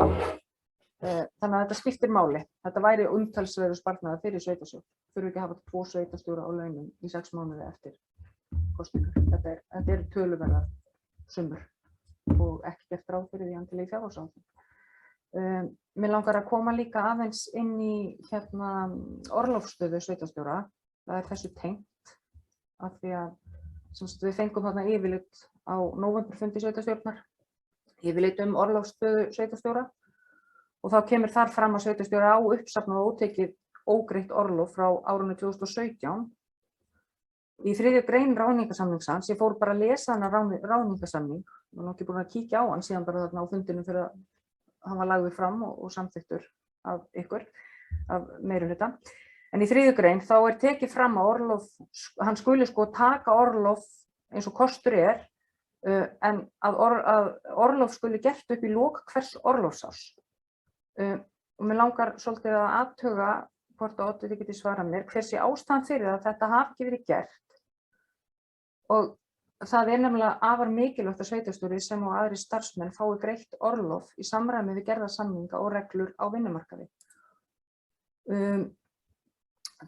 Þannig að þetta skiptir máli. Þetta væri umtalsverður sparnaður fyrir sveitarstjórn. Þurfi ekki að hafa 2 sveitarstjóra á launum í 6 mánuði eftir kosningar. Þetta er töluverðar summur og ekki gert ráð fyrir því endilega í fjárhagsáætlun. Mér langar að koma líka aðeins inn í orlofsstöðu sveitarstjóra. Það er þessu tengt af því að við fengum þarna yfirlit á nóvemberfundi sveitarstjórnar, yfirlit orlofsstöðu sveitarstjóra og þá kemur þar fram að sveitarstjóri á uppsafnað og ótekið ógreitt orlof frá árinu 2017. Í 3. grein ráðningarsamningsins, ég fór bara að lesa þennan ráðningarsamning, ég var ekki búin að kíkja á hann síðan bara þarna á fundinu fyrir að hann var lagður fram og samþykktur af ykkur, af meirihluta. En í 3. grein þá er tekið fram að orlof, hann skuli taka orlof eins og kostur er, en að orlof skuli gert upp í lok hvers orlofsárs. Og mér langar svolítið að athuga hvort að oddviti geti svarað mér hver sé ástæðan fyrir að þetta hafi ekki verið gert og það er nefnilega afar mikilvægt að sveitarstjóri sem og aðrir starfsmenn fái greitt orlof í samræmi við gerða samninga og reglur á vinnumarkaði.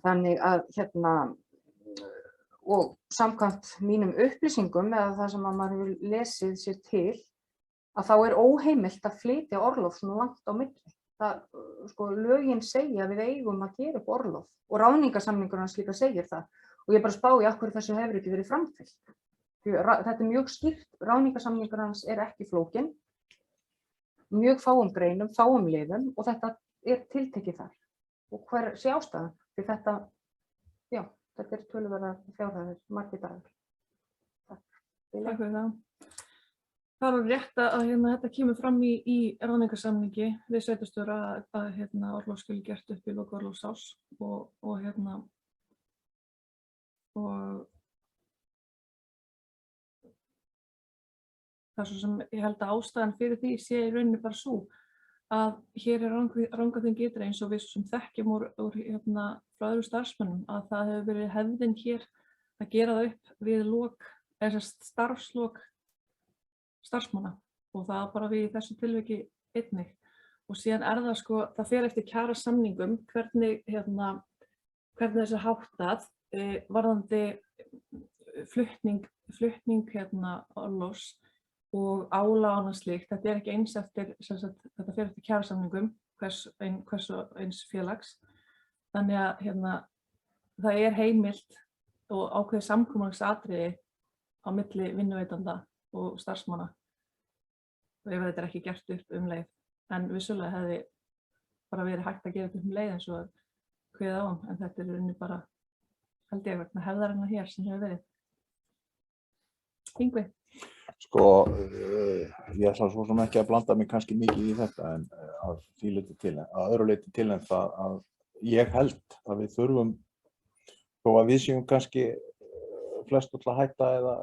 Þannig að og samkvæmt mínum upplýsingum eða það sem að maður hefur lesið sér til, að þá er óheimilt að flytja orlof svona langt á milli. Það, sko, lögin segja að við eigum að gera upp orlof og ráðningarsamningurinn hans líka segir það. Og ég bara spá í af hverju þessu hefur ekki verið framfylgt. Þetta er mjög skýrt, ráðningarsamningur hans er ekki flókinn, mjög fáum greinum, fáum liðum og þetta er tiltekið þar. Og hver sé ástæðan? Því þetta, já, þetta er töluverðar fjárhæðir, margir dagar. Takk fyrir það. Það er rétt að þetta kemur fram í ráðningarsamningi við sveitarstjóra að orlof skuli gert upp í lok orlofsárs og það er svo sem ég held að ástæðan fyrir því sé í rauninni bara svo að hér er Rangárþing ytra eins og við sem þekkjum úr frá öðrum starfsmönnum að það hefur verið hefðin hér að gera það upp við starfslok starfsmanna og það bara við í þessu tilviki einnig og síðan er það sko, það fer eftir kjarasamningum hvernig þessi háttað varðandi flutning orlofs og álag og slíkt, þetta er ekki eins eftir, þetta fer eftir kjarasamningum hvers eins félags, þannig að það er heimilt og ákveðið samkomulagsatriði á milli vinnuveitanda og starfsmanna og ef þetta er ekki gert upp leið, en vissulega hefði bara verið hægt að gera þetta leið eins og kveðið á en þetta er rauninni bara, held ég, vegna hefðarinnar hér sem hefur verið. Yngvi? Sko, ég ætla svo sem ekki að blanda mig kannski mikið í þetta en að öðru leyti til en það að ég held að við þurfum, þó að við séum kannski flest alltaf hætta eða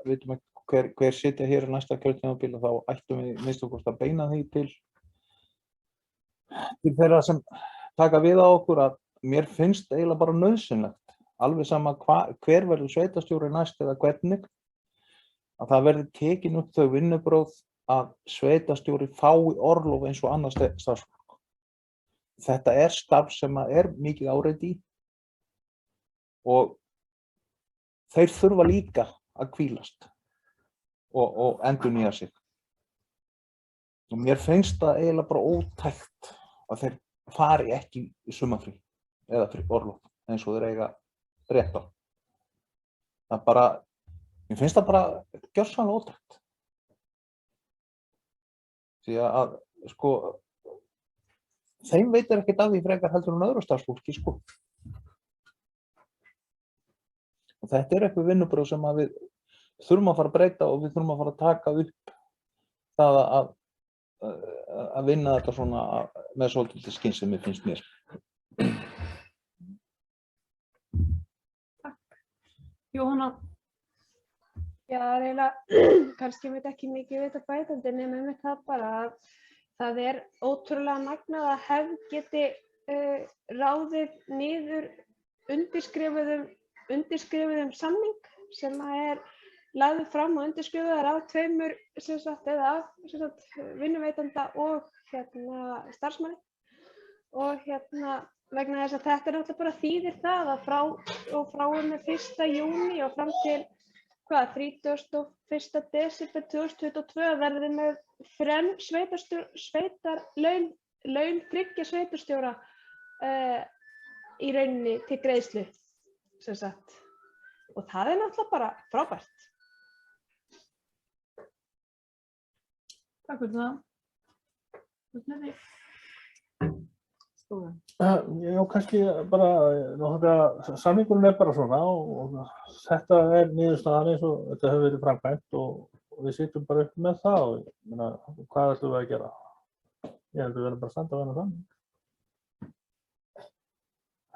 veitum ekki hver sitja hér í næsta kjörtímabili þá ættum við minnst okkur að beina því til þeirra sem taka við á okkur að mér finnst eiginlega bara nauðsynlegt, alveg sama hver verður sveitarstjóri næst eða hvernig, að það verði tekin upp þau vinnubrögð að sveitarstjóri fái orlof eins og annars starfsfólk. Þetta er starf sem er mikið áreiti í og þeir þurfa líka að hvílast og endurnýja sig. Og mér finnst það eiginlega bara ótækt að þeir fari ekki í sumarfrí eða orlof eins og þeir eiga rétt á. Það bara, mér finnst það bara gjörsamlega ótækt. Því að sko, þeim veitir ekkert af því frekar heldur en öðru starfsfólki sko. Og þetta er eitthvað vinnubrögð sem að við þurfum að fara að breyta og við þurfum að fara að taka upp það að vinna þetta svona með svolítið skynsemi finnst mér. Takk. Jóhanna? Já, eiginlega, kannski veit ekki mikið við þetta bætandi nema með það bara að það er ótrúlega magnað að hefð geti ráðið niður undirskrifuðum samning sem er lagður fram og undirskrifaður af tveimur vinnuveitanda og starfsmanni og vegna þess að þetta er náttúrulega bara þýðir það að frá og með 1. júní og fram til 31. desember 2022 verður við með laun þriggja sveitarstjóra í rauninni til greiðslu og það er náttúrulega bara frábært. Takk fyrir það. Já, kannski bara, samningurinn er bara svona og þetta er niðurstaðan eins og þetta hefur verið framkvæmt og við sitjum bara upp með það og ég meina, hvað ætlum við að gera? Ég held að við verðum bara að standa á þennan samning.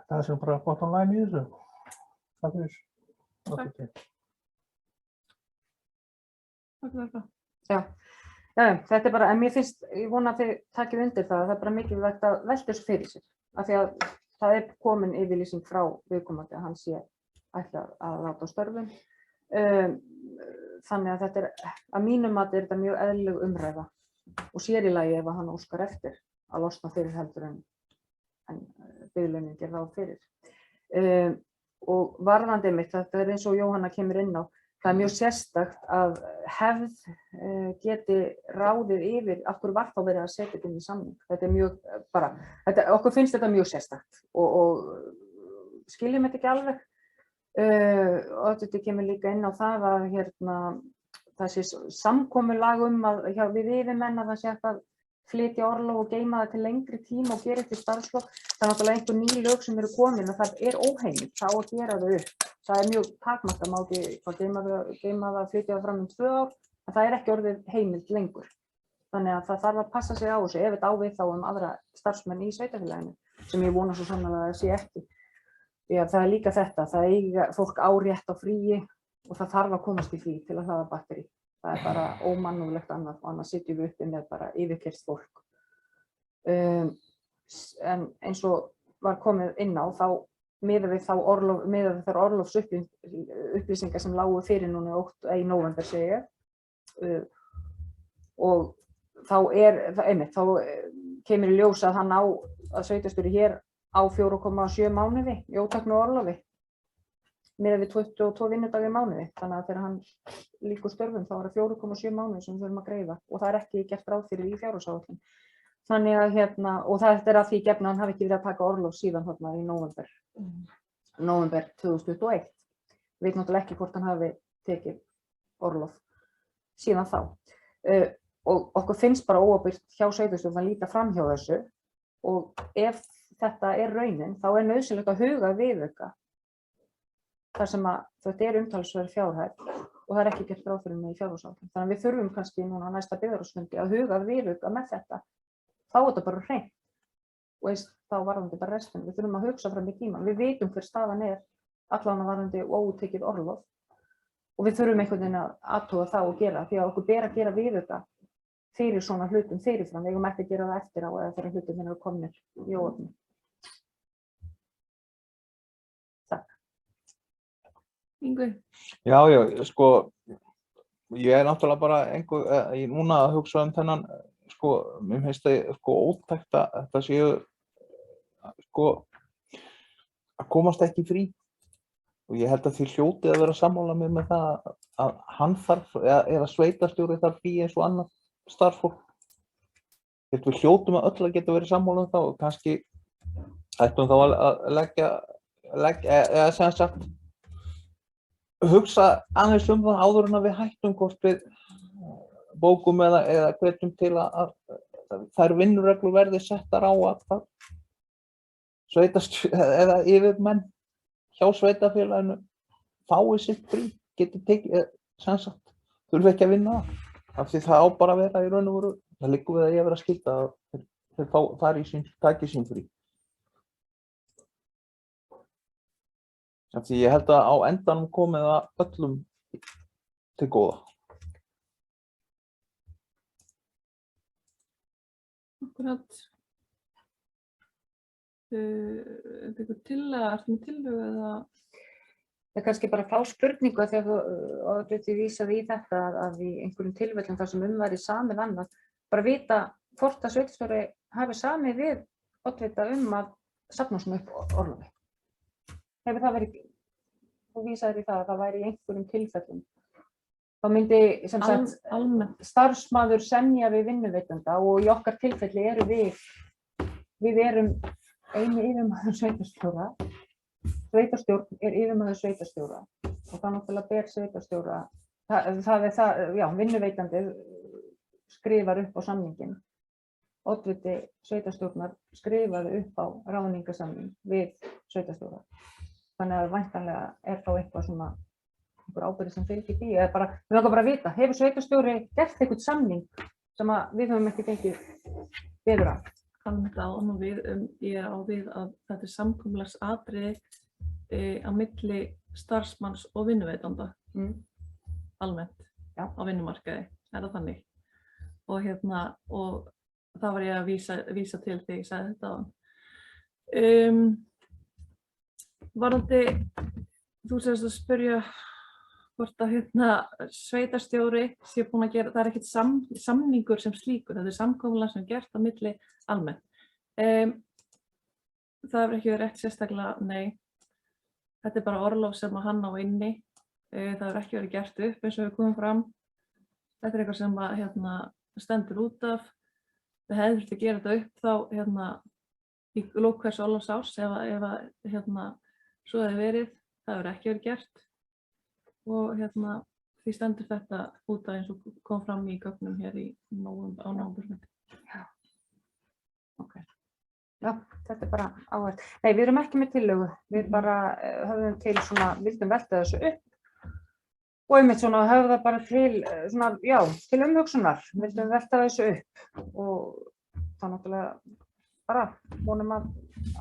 Það er sem bara bottom line í þessu. Takk fyrir. Takk. Takk fyrir það. Já. Já, þetta er bara, en mér finnst, ég vona að þið takið undir það er bara mikilvægt að velta þessu fyrir sér. Af því að það er komin yfirlýsing frá viðkomandi að hann sé ætlað að láta á störfum. Þannig að þetta er, að mínum mati er þetta mjög eðlileg umræða og sér í lagi ef hann óskar eftir að losna fyrir heldur en biðlaunin gerði ráð fyrir. Og varðandi mitt, þetta eins og Jóhanna kemur inn á, það mjög sérstakt að hefð geti ráðið yfir af hverju var þá verið að setja þetta inn í samning. Þetta mjög bara, okkur finnst þetta mjög sérstakt og skiljum þetta ekki alveg. Og þetta kemur líka inn á það að það sé samkomulag að við yfirmenn að það sé hægt að flytja orlof og geyma það til lengri tíma og gera eftir starfslok. Það er náttúrulega einhver ný lög sem eru komin og það er óheimilt þá að gera það upp. Það er mjög takmarkað, má ekki geyma það, flytja það fram 2 ár, en það er ekki orðið heimilt lengur. Þannig að það þarf að passa sig á þessu ef þetta á við þá aðra starfsmenn í sveitarfélaginu, sem ég vona svo sannarlega að það sé ekki. Já, það er líka þetta, það eiga fólk á rétt á fríi og það þarf að komast í frí til að hlaða batteri. Það er bara ómannúðlegt annað og annars sitjum við uppi með bara yfirkeyrt fólk. En eins og var komið inn á, þá miðað við þær orlofsupplýsingar sem lágu fyrir núna í nóvember segi ég. Og þá kemur í ljós að hann á að sveitarstjóri hér á 4,7 mánuði í óteknu orlofi. Miðað við 22 vinnudaga í mánuði, þannig að þegar hann lýkur störfum þá er það 4,7 mánuði sem við þurfum að greiða og það er ekki gert ráð fyrir í fjárhagsáætlun. Þannig að og þetta er að því gefna að hann hafi ekki verið að taka orlof síðan í nóvember 2021. Við veitum náttúrulega ekki hvort hann hafi tekið orlof síðan þá. Og okkur finnst bara óábyrgt hjá sveitarstjórn að líta fram hjá þessu og ef þetta er raunin þá er nauðsynlegt að huga viðauka. Þar sem að þetta er umtalsverð fjárhæð og það er ekki gert ráð fyrir mig í fjárhagsáætlun. Þannig að við þurfum kannski núna næsta byggðarráðsfundi að huga viðauka með þetta. Þá er þetta bara hreint og þá varðandi bara restin. Við þurfum að hugsa fram í tímann. Við vitum hver staðan er allan að varðandi ótekið orlof og við þurfum einhvern veginn að athuga það og gera því að okkur ber að gera viðauka fyrir svona hlutum fyrirfram. Við eigum ekki að gera það eftir á eða þegar hlutum eru komnir í óefni. Yngvi? Já, sko, ég er náttúrulega bara núna að hugsa þennan, sko, mér finnst það ótækt að þetta séu, sko, að komast ekki frí. Og ég held að þið hljótið að vera sammála með það að hann þarf, eða sveitarstjóri þarf frí eins og annað starfsfólk. Við hljótum að öll að geta verið sammála það og kannski ættum þá að leggja, eða sem sagt, hugsa aðeins það áður en að við hættum hvort við bókum eða hvetjum til að þær vinnureglur verði settar á að eða yfirmenn hjá sveitarfélaginu fái sitt frí, geti tekið, sem sagt, þurfi ekki að vinna það. Af því það á bara að vera í raun og veru, það liggur við að ég vera að skylda að þeir fari taki sín frí. Því ég held að á endanum komið það öllum til góða. Akkurat. Er þetta tillögu eða? Það er kannski bara að fá spurningu þegar þú vísaði í þetta að í einhverjum tilfellum þar sem væri samið annað, bara vita hvort að sveitarstjóri hafi samið við oddvita að safna svona upp orlofi. Hefur það verið, þú vísaði í það að það væri í einhverjum tilfellum. Þá myndi sem sagt starfsmaður semja við vinnuveitanda og í okkar tilfelli erum við erum eini yfirmaður sveitarstjóra. Sveitarstjórn er yfirmaður sveitarstjóra og það náttúrulega ber sveitarstjóra. Vinnuveitandi skrifar upp á samninginn. Oddviti sveitarstjórnar skrifaði upp á ráðningarsamning við sveitarstjóra. Þannig að væntanlega er þá eitthvað einhver ábyrgð sem fylgir því. Við langar bara að vita, hefur sveitarstjóri gert einhvern samning sem við höfum ekki fengið beður af? Ég á við að þetta er samkomulagsatriði á milli starfsmanns og vinnuveitanda almennt á vinnumarkaði, er það þannig? Og það var ég að vísa til þegar ég sagði þetta áðan. Varðandi, þú segist að spyrja hvort að sveitarstjóri sé búin að gera, það er ekkert samningur sem slíkur, þetta er samkomulag sem er gert á milli almennt. Það hefur ekki verið rétt sérstaklega, nei. Þetta bara orlof sem að hann á inni. Það hefur ekki verið gert upp eins og við komum fram. Þetta eitthvað sem að stendur út af. Það hefði þurft að gera þetta upp þá í lok hvers orlofsárs ef svo hefði verið. Það hefur ekki verið gert. Og því stendur þetta út af eins og kom fram í gögnum hér á nóvember. Já. Ok. Já, þetta bara áhært. Nei, við erum ekki með tillögu. Við bara höfum til vildum velta þessu upp. Og einmitt höfða bara til til umhugsunar, vildum velta þessu upp og þá náttúrulega bara vonum að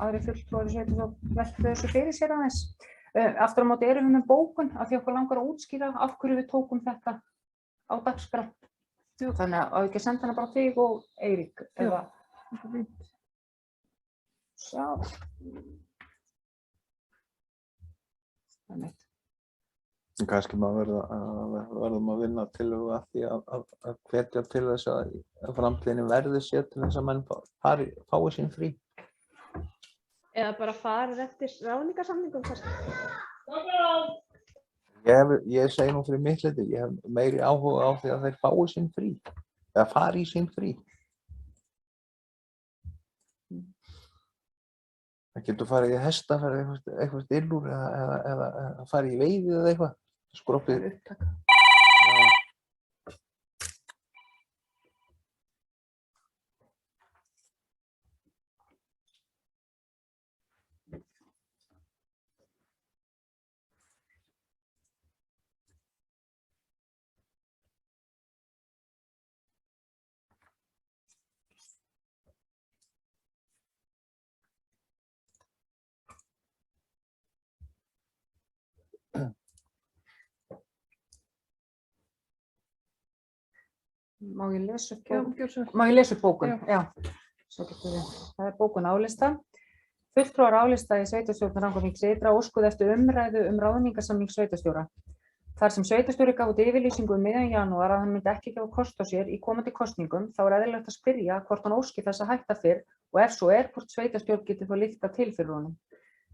aðri fulltrúar í sveitarstjórn veltu þessu fyrir sér aðeins. Aftur á móti erum við með bókun af því okkur langar að útskýra af hverju við tókum þetta á dagskrá. Þannig að ekki senda hana bara þig og Eirík eða sjá. Þannig. Kannski maður verðum að vinna tillögu að því að hvetja til þess að framtíðinni verði sér til þess að menn fái sín frí. Eða bara farið eftir ráðningarsamningum kannski. Ég segi nú fyrir mitt leyti, ég hef meiri áhuga á því að þeir fái sín frí, eða fari í sín frí. Það getur farið í hestaferð, eitthvað stillur eða farið í veiði eða eitthvað. Skroppið. Má ég lesa upp bókun? Já. Það er bókun álista. Fulltrúar álista í sveitarstjórn Rangárþings ytra óskuðu eftir umræðu ráðningarsamning sveitarstjóra. Þar sem sveitarstjóri gaf út yfirlýsingu miðjan janúar að hann myndi ekki gefa kost á sér í komandi kosningum, þá er eðlilegt að spyrja hvort hann óski þess að hætta fyrr og ef svo er, hvort sveitarstjórn geti þá lyftað til fyrir honum.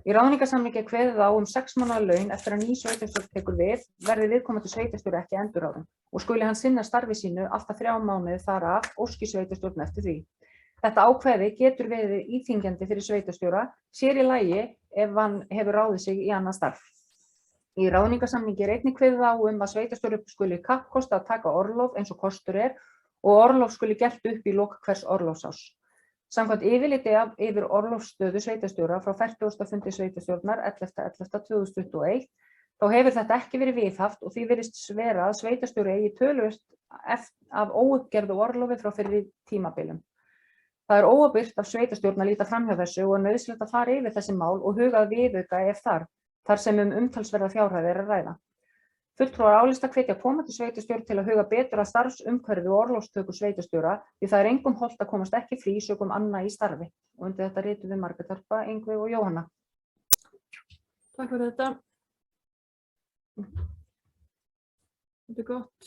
Í ráðningarsamningi er kveðið á 6 mánaða laun eftir að ný sveitarstjórn tekur við, verði viðkomandi sveitarstjóri ekki endurráðinn og skuli hann sinna starfi sínu allt að 3 mánuði þar af óski sveitarstjórn eftir því. Þetta ákvæði getur verið íþyngjandi fyrir sveitarstjóra, sér í lagi ef hann hefur ráðið sig í annað starf. Í ráðningarsamningi er einnig kveðið á að sveitarstjóri skuli kappkosta að taka orlof eins og kostur er og orlof skuli gert upp í lok hvers orlofsárs. Samkvæmt yfirliti yfir orlofsstöðu sveitarstjóra frá 40. fundi sveitarstjórnar 11.11.2021 þá hefur þetta ekki verið viðhaft og því virðist vera að sveitarstjóri eigi töluvert af óuppgerðu orlofi frá fyrri tímabilum. Það er óábyrgt af sveitarstjórn að líta framhjá þessu og er nauðsynlegt að fara yfir þessi mál og huga að viðauka ef þar sem umtalsverða fjárhæð er að ræða. Fulltrúar álista hvetja komandi sveitarstjóra til að huga betur að starfsumhverfi og orlofstöku sveitarstjóra því það er engum hollt að komast ekki frí sökum anna í starfi. Og undir þetta ritum við Margrét Harpa, Ingvi og Jóhanna. Takk fyrir þetta. Þetta er gott.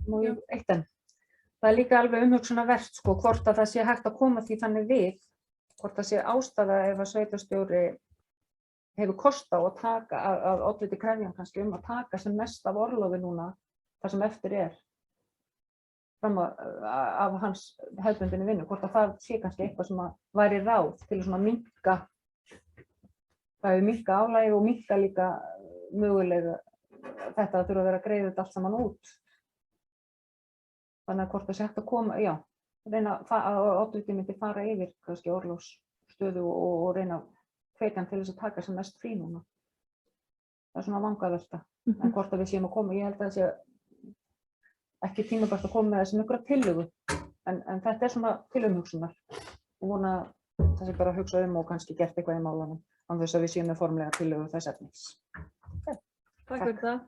Nú ég eitt enn. Það er líka alveg umhugsunarvert hvort að það sé hægt að koma því þannig við, hvort það sé ástæða ef að sveitarstjóri hefur kost á að taka, að oddviti krefja kannski að taka sem mest af orlofi núna, það sem eftir er, fram af hans hefðbundinni vinnu, hvort að það sé kannski eitthvað sem væri ráð til að minnka, það hefur minnka álagið og minnka líka mögulega þetta að þurfa að vera að greiða þetta allt saman út. Þannig að hvort það sé hægt að koma, reyna að oddviti myndi fara yfir kannski orlofsstöðu og reyna hvetjan til þess að taka sem mest frí núna. Það er vangavelta. En hvort að við séum að koma, ég held að það sé ekki tímabært að koma með þessum einhverja tillögu. En þetta er til umhugsunar. Og vona það sé bara að hugsa og kannski gert eitthvað í málanum án þess að við séum með formlega tillögu þess efnis. Okay. Takk fyrir það.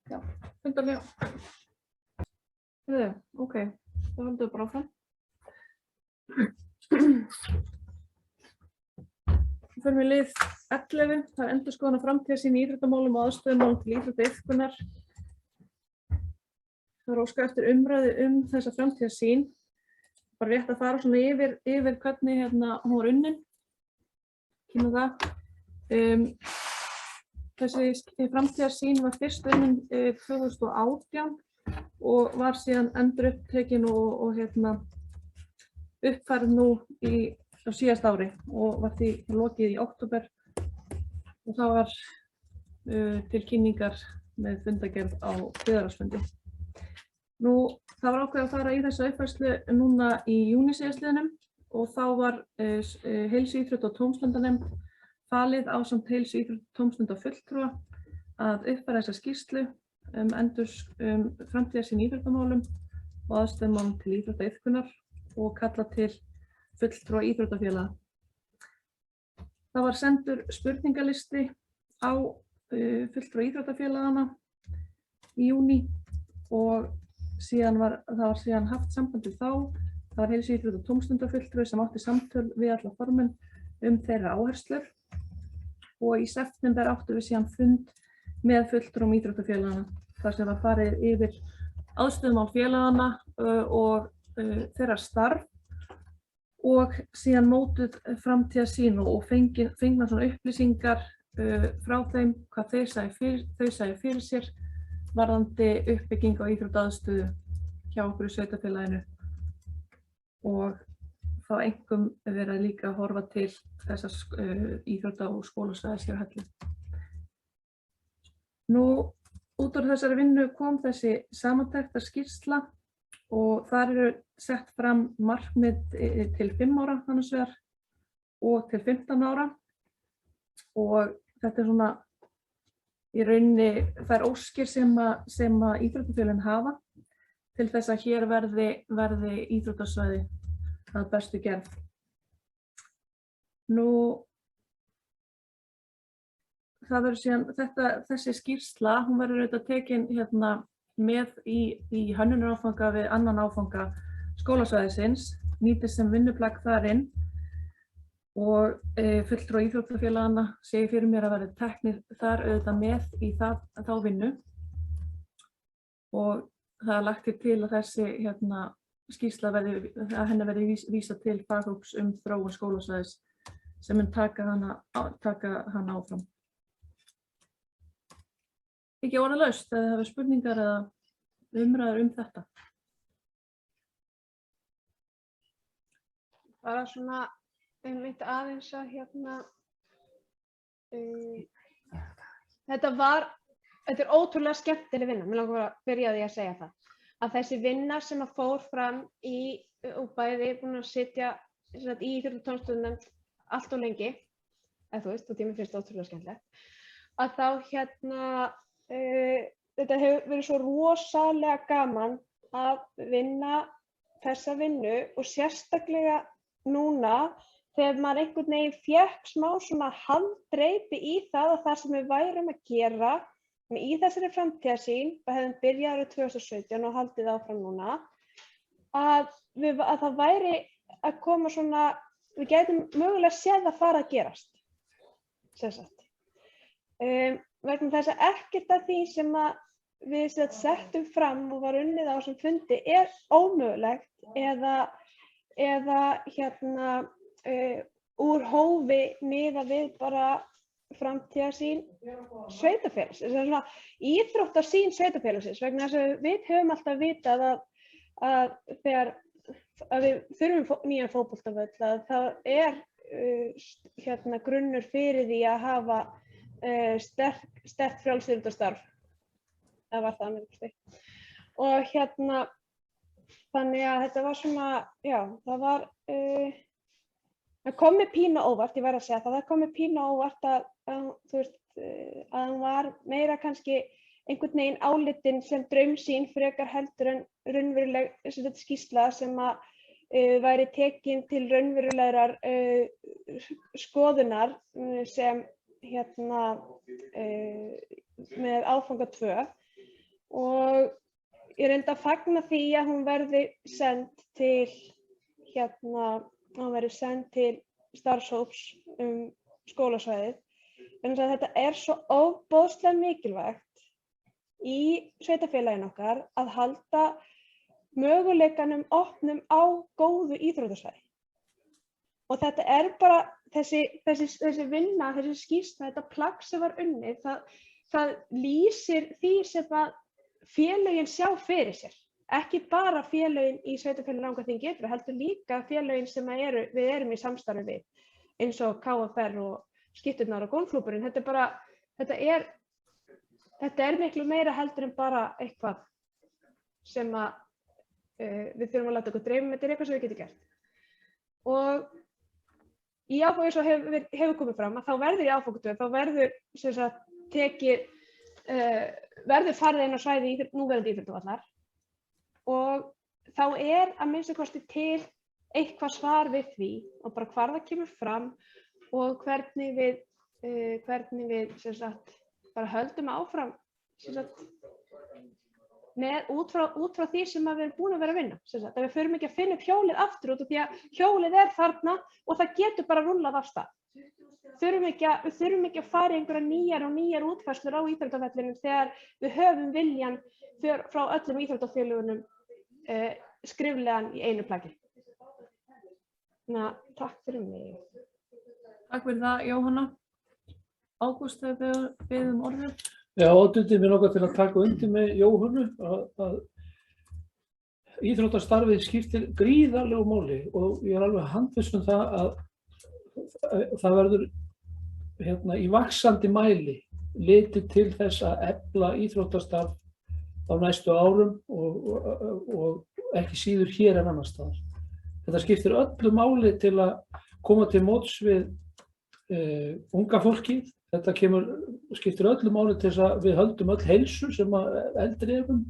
Já, fundarlega. Ok, þá höldum við bara áfram. Förum við lið 11, það er endurskoðun á framtíðarsýn í íþróttamálum og aðstöðumálum til íþróttaiðkunar. það var óskað eftir umræðu þessa framtíðarsýn. Bara rétt að fara svona yfir hvernig hún var unnin. Kynna það. Þessi framtíðarsýn var fyrst unnin 2018 og var síðan endurupptekin og uppfærð nú á síðasta ári og var því lokið í október og það var til kynningar með fundargerð á byggðarráðsfundi. Nú, það var ákveðið að fara í þessa uppfærslu núna í júní síðastliðnum og þá var heilsu-, íþrótta- og tómstundanefnd falið ásamt heilsu-, íþrótta- og tómstundafulltrúa að uppfæra þessa skýrslu framtíðarsýn í íþróttamálum og aðstöðumálum til íþróttaiðkunar og kalla til fulltrúa íþróttafélaga. Það var sendur spurningalisti á fulltrúa íþróttafélagana í júní og það var síðan haft samband við þá. Það var heilsu-, íþrótta- og tómstundafulltrúi sem átti samtöl við alla formenn þeirra áherslur og í september áttum við síðan fund með fulltrúum íþróttafélagana þar sem var farið yfir aðstöðumál félagana og þeirra starf og síðan mótuð framtíðarsýn og fengnar svona upplýsingar frá þeim hvað þau sæju fyrir sér varðandi uppbygging á íþróttaaðstöðu hjá okkur í sveitarfélaginu og þá einkum verið líka að horfa til þessar íþrótta- og skólasvæðis hér á Hellu. Nú, út úr þessari vinnu kom þessi samantektarskýrsla og þar eru sett fram markmið til 5 ára annars vegar og til 15 ára og þetta svona í rauninni þær óskir sem íþróttafélögin hafa til þess að hér verði íþróttasvæði að bestu gerð. Nú, það verður síðan þessi skýrsla, hún verður auðvitað tekin með í hönnunaráfanga við annan áfanga skólasvæðisins, nýtist sem vinnuplagg þar inn og fulltrúa íþróttafélagana segir fyrir mér að verði teknir þar auðvitað með í þá vinnu og það er lagt til að þessi skýrsla henni verði vísað til faghóps þróun skólasvæðis sem mun taka hana áfram. Ekki orðalaust eða hafa spurningar eða umræður þetta. Bara svona aðeins að þetta er ótrúlega skemmtileg vinna. Mér langar að byrja á því að segja það. Að þessi vinna sem fór fram og bæði búin að sitja í íþrótta- og tómstundanefnd allt og lengi, eða og tími finnst ótrúlega skemmtilegt, að þá þetta hefur verið svo rosalega gaman að vinna þessa vinnu og sérstaklega núna þegar maður einhvern veginn fékk smá svona handreipi í það að það sem við værum að gera í þessari framtíðarsýn og hefðum byrjað árið 2017 og haldið áfram núna að það væri að koma svona, við gætum mögulega séð að fara að gerast sem sagt. Vegna þess að ekkert af því sem við settum fram og var unnið á þessum fundi er ómögulegt eða úr hófi miðað við bara framtíðarsýn sveitarfélagsins, þess að svona íþróttarsýn sveitarfélagsins, vegna þess að við höfum alltaf vitað að þegar við þurfum nýjan fótboltavöll að það er grunnur fyrir því að hafa sterkt frjálsíþróttastarf. Það var það með og þannig að þetta var svona, já, það kom mér pínu óvart, ég verð að segja það kom mér pínu óvart að hann var meira kannski einhvern veginn álitin sem draumsýn frekar heldur en raunveruleg skýrsla sem væri tekin til raunverulegrar skoðunar sem með áfanga 2 og ég reyndi að fagna því að hún verði send til starfshóps skólasvæðið. En þetta er svo ofboðslega mikilvægt í sveitarfélaginu okkar að halda möguleikanum opnum á góðu íþróttasvæði. Og þetta bara þessi vinna, þessi skýrsla, þetta plagg sem var unnið, það lýsir því sem að félögin sjá fyrir sér. Ekki bara félögin í sveitarfélaginu Rangárþingi Ytra, heldur líka félögin sem við erum í samstarfi við, eins og KFR og Skytturnar og golfklúbburinn. Þetta er miklu meira heldur en bara eitthvað sem að við þurfum að láta okkur dreyma, þetta er eitthvað sem við getum gert. Og í áfangi eins og hefur komið fram að þá verður í áfangadöð, þá verður farið inn á svæði núverandi íþróttavallar og þá að minnsta kosti til eitthvað svar við því og bara hvar það kemur fram og hvernig við bara höldum áfram út frá því sem við erum búin að vera að vinna. Að við förum ekki að finna upp hjólið aftur út af því að hjólið þarna og það getur bara rúllað af stað. Við þurfum ekki að fara í einhverja nýjar útfærslur á íþróttavellinum þegar við höfum viljan frá öllum íþróttafélögunum skriflegan í einu plaggi. Takk fyrir mig. Takk fyrir það, Jóhanna. Ágúst hefur beðið um orðið. Já, Oddur, mér langar til að taka undir með Jóhannu að íþróttastarfið skiptir gríðarlegu máli og ég er alveg handviss um það að það verður í vaxandi mæli litið til þess að efla íþróttastarf á næstu árum og ekki síður hér en annars staðar. Þetta skiptir öllu máli til að koma til móts við unga fólkið. Þetta skiptir öllu máli til þess að við höldum öll heilsu sem eldri erum,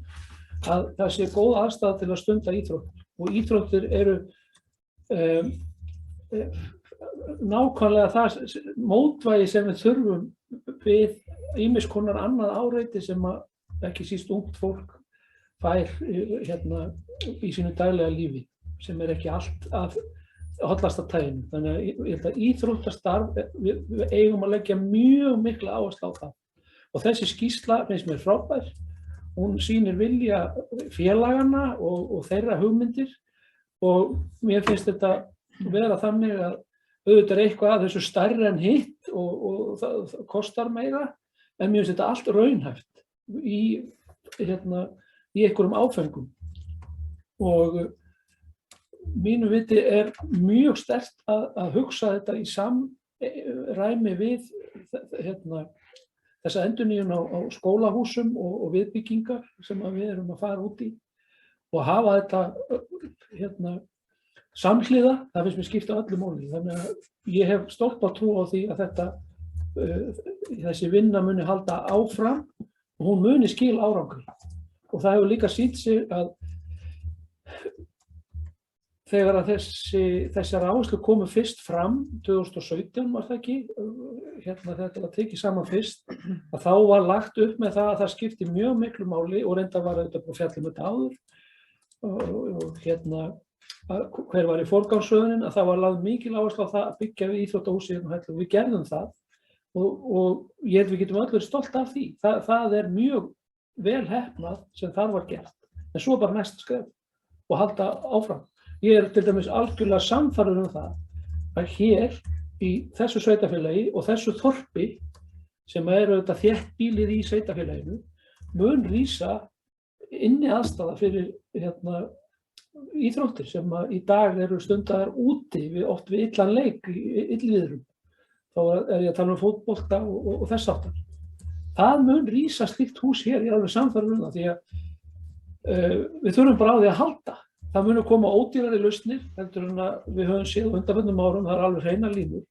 að það sé góð aðstaða til að stunda íþróttir. Og íþróttir eru nákvæmlega það mótvægi sem við þurfum við ýmiss konar annað áreiti sem ekki síst ungt fólk fær í sínu daglega lífi, sem ekki allt af hollasta taginu. Þannig að ég held að íþróttastarf, við eigum að leggja mjög mikla áherslu á það. Og þessi skýrsla finnst mér frábær. Hún sýnir vilja félaganna og þeirra hugmyndir og mér finnst þetta vera þannig að auðvitað eitthvað að þessu stærra en hitt og það kostar meira, en mér finnst þetta allt raunhæft í einhverjum áfengum. Og mínu viti mjög sterkt að hugsa þetta í samræmi við þessa endurnýjun á skólahúsum og viðbyggingar sem við erum að fara út í og hafa þetta samhliða, það finnst mér skipta öllu máli. Þannig að ég hef stólpa trú á því að þessi vinna muni halda áfram og hún muni skila árangri. Og það hefur líka sýnt sig að þegar að þessar áherslur komu fyrst fram, 2017 var það ekki, þetta var tekið saman fyrst, að þá var lagt upp með það að það skipti mjög miklu máli og reyndar var þetta bara fjallið með áður og hver var í forgangsröðunin, að það var lagð mikil áhersla á það að byggja við íþróttahúsið hérna á Hellu og við gerðum það og ég held við getum öll verið stolt af því. Það mjög vel heppnað sem þar var gert, en svo bara næsta skref og halda áfram. Ég til dæmis algjörlega sannfærður um það að hér í þessu sveitarfélagi og þessu þorpi sem þetta þéttbýlið í sveitarfélaginu mun rísa inni aðstaða fyrir íþróttir sem í dag eru stundaðar úti oft við illan leik í illviðrum. Þá ég að tala um fótbolta og þess háttar. Það mun rísa slíkt hús hér, ég er alveg sannfærður um það því að við þurfum bara á því að halda. Það munu koma ódýrari lausnir heldur en að við höfum séð á undanförnum árum, það alveg hreinar línur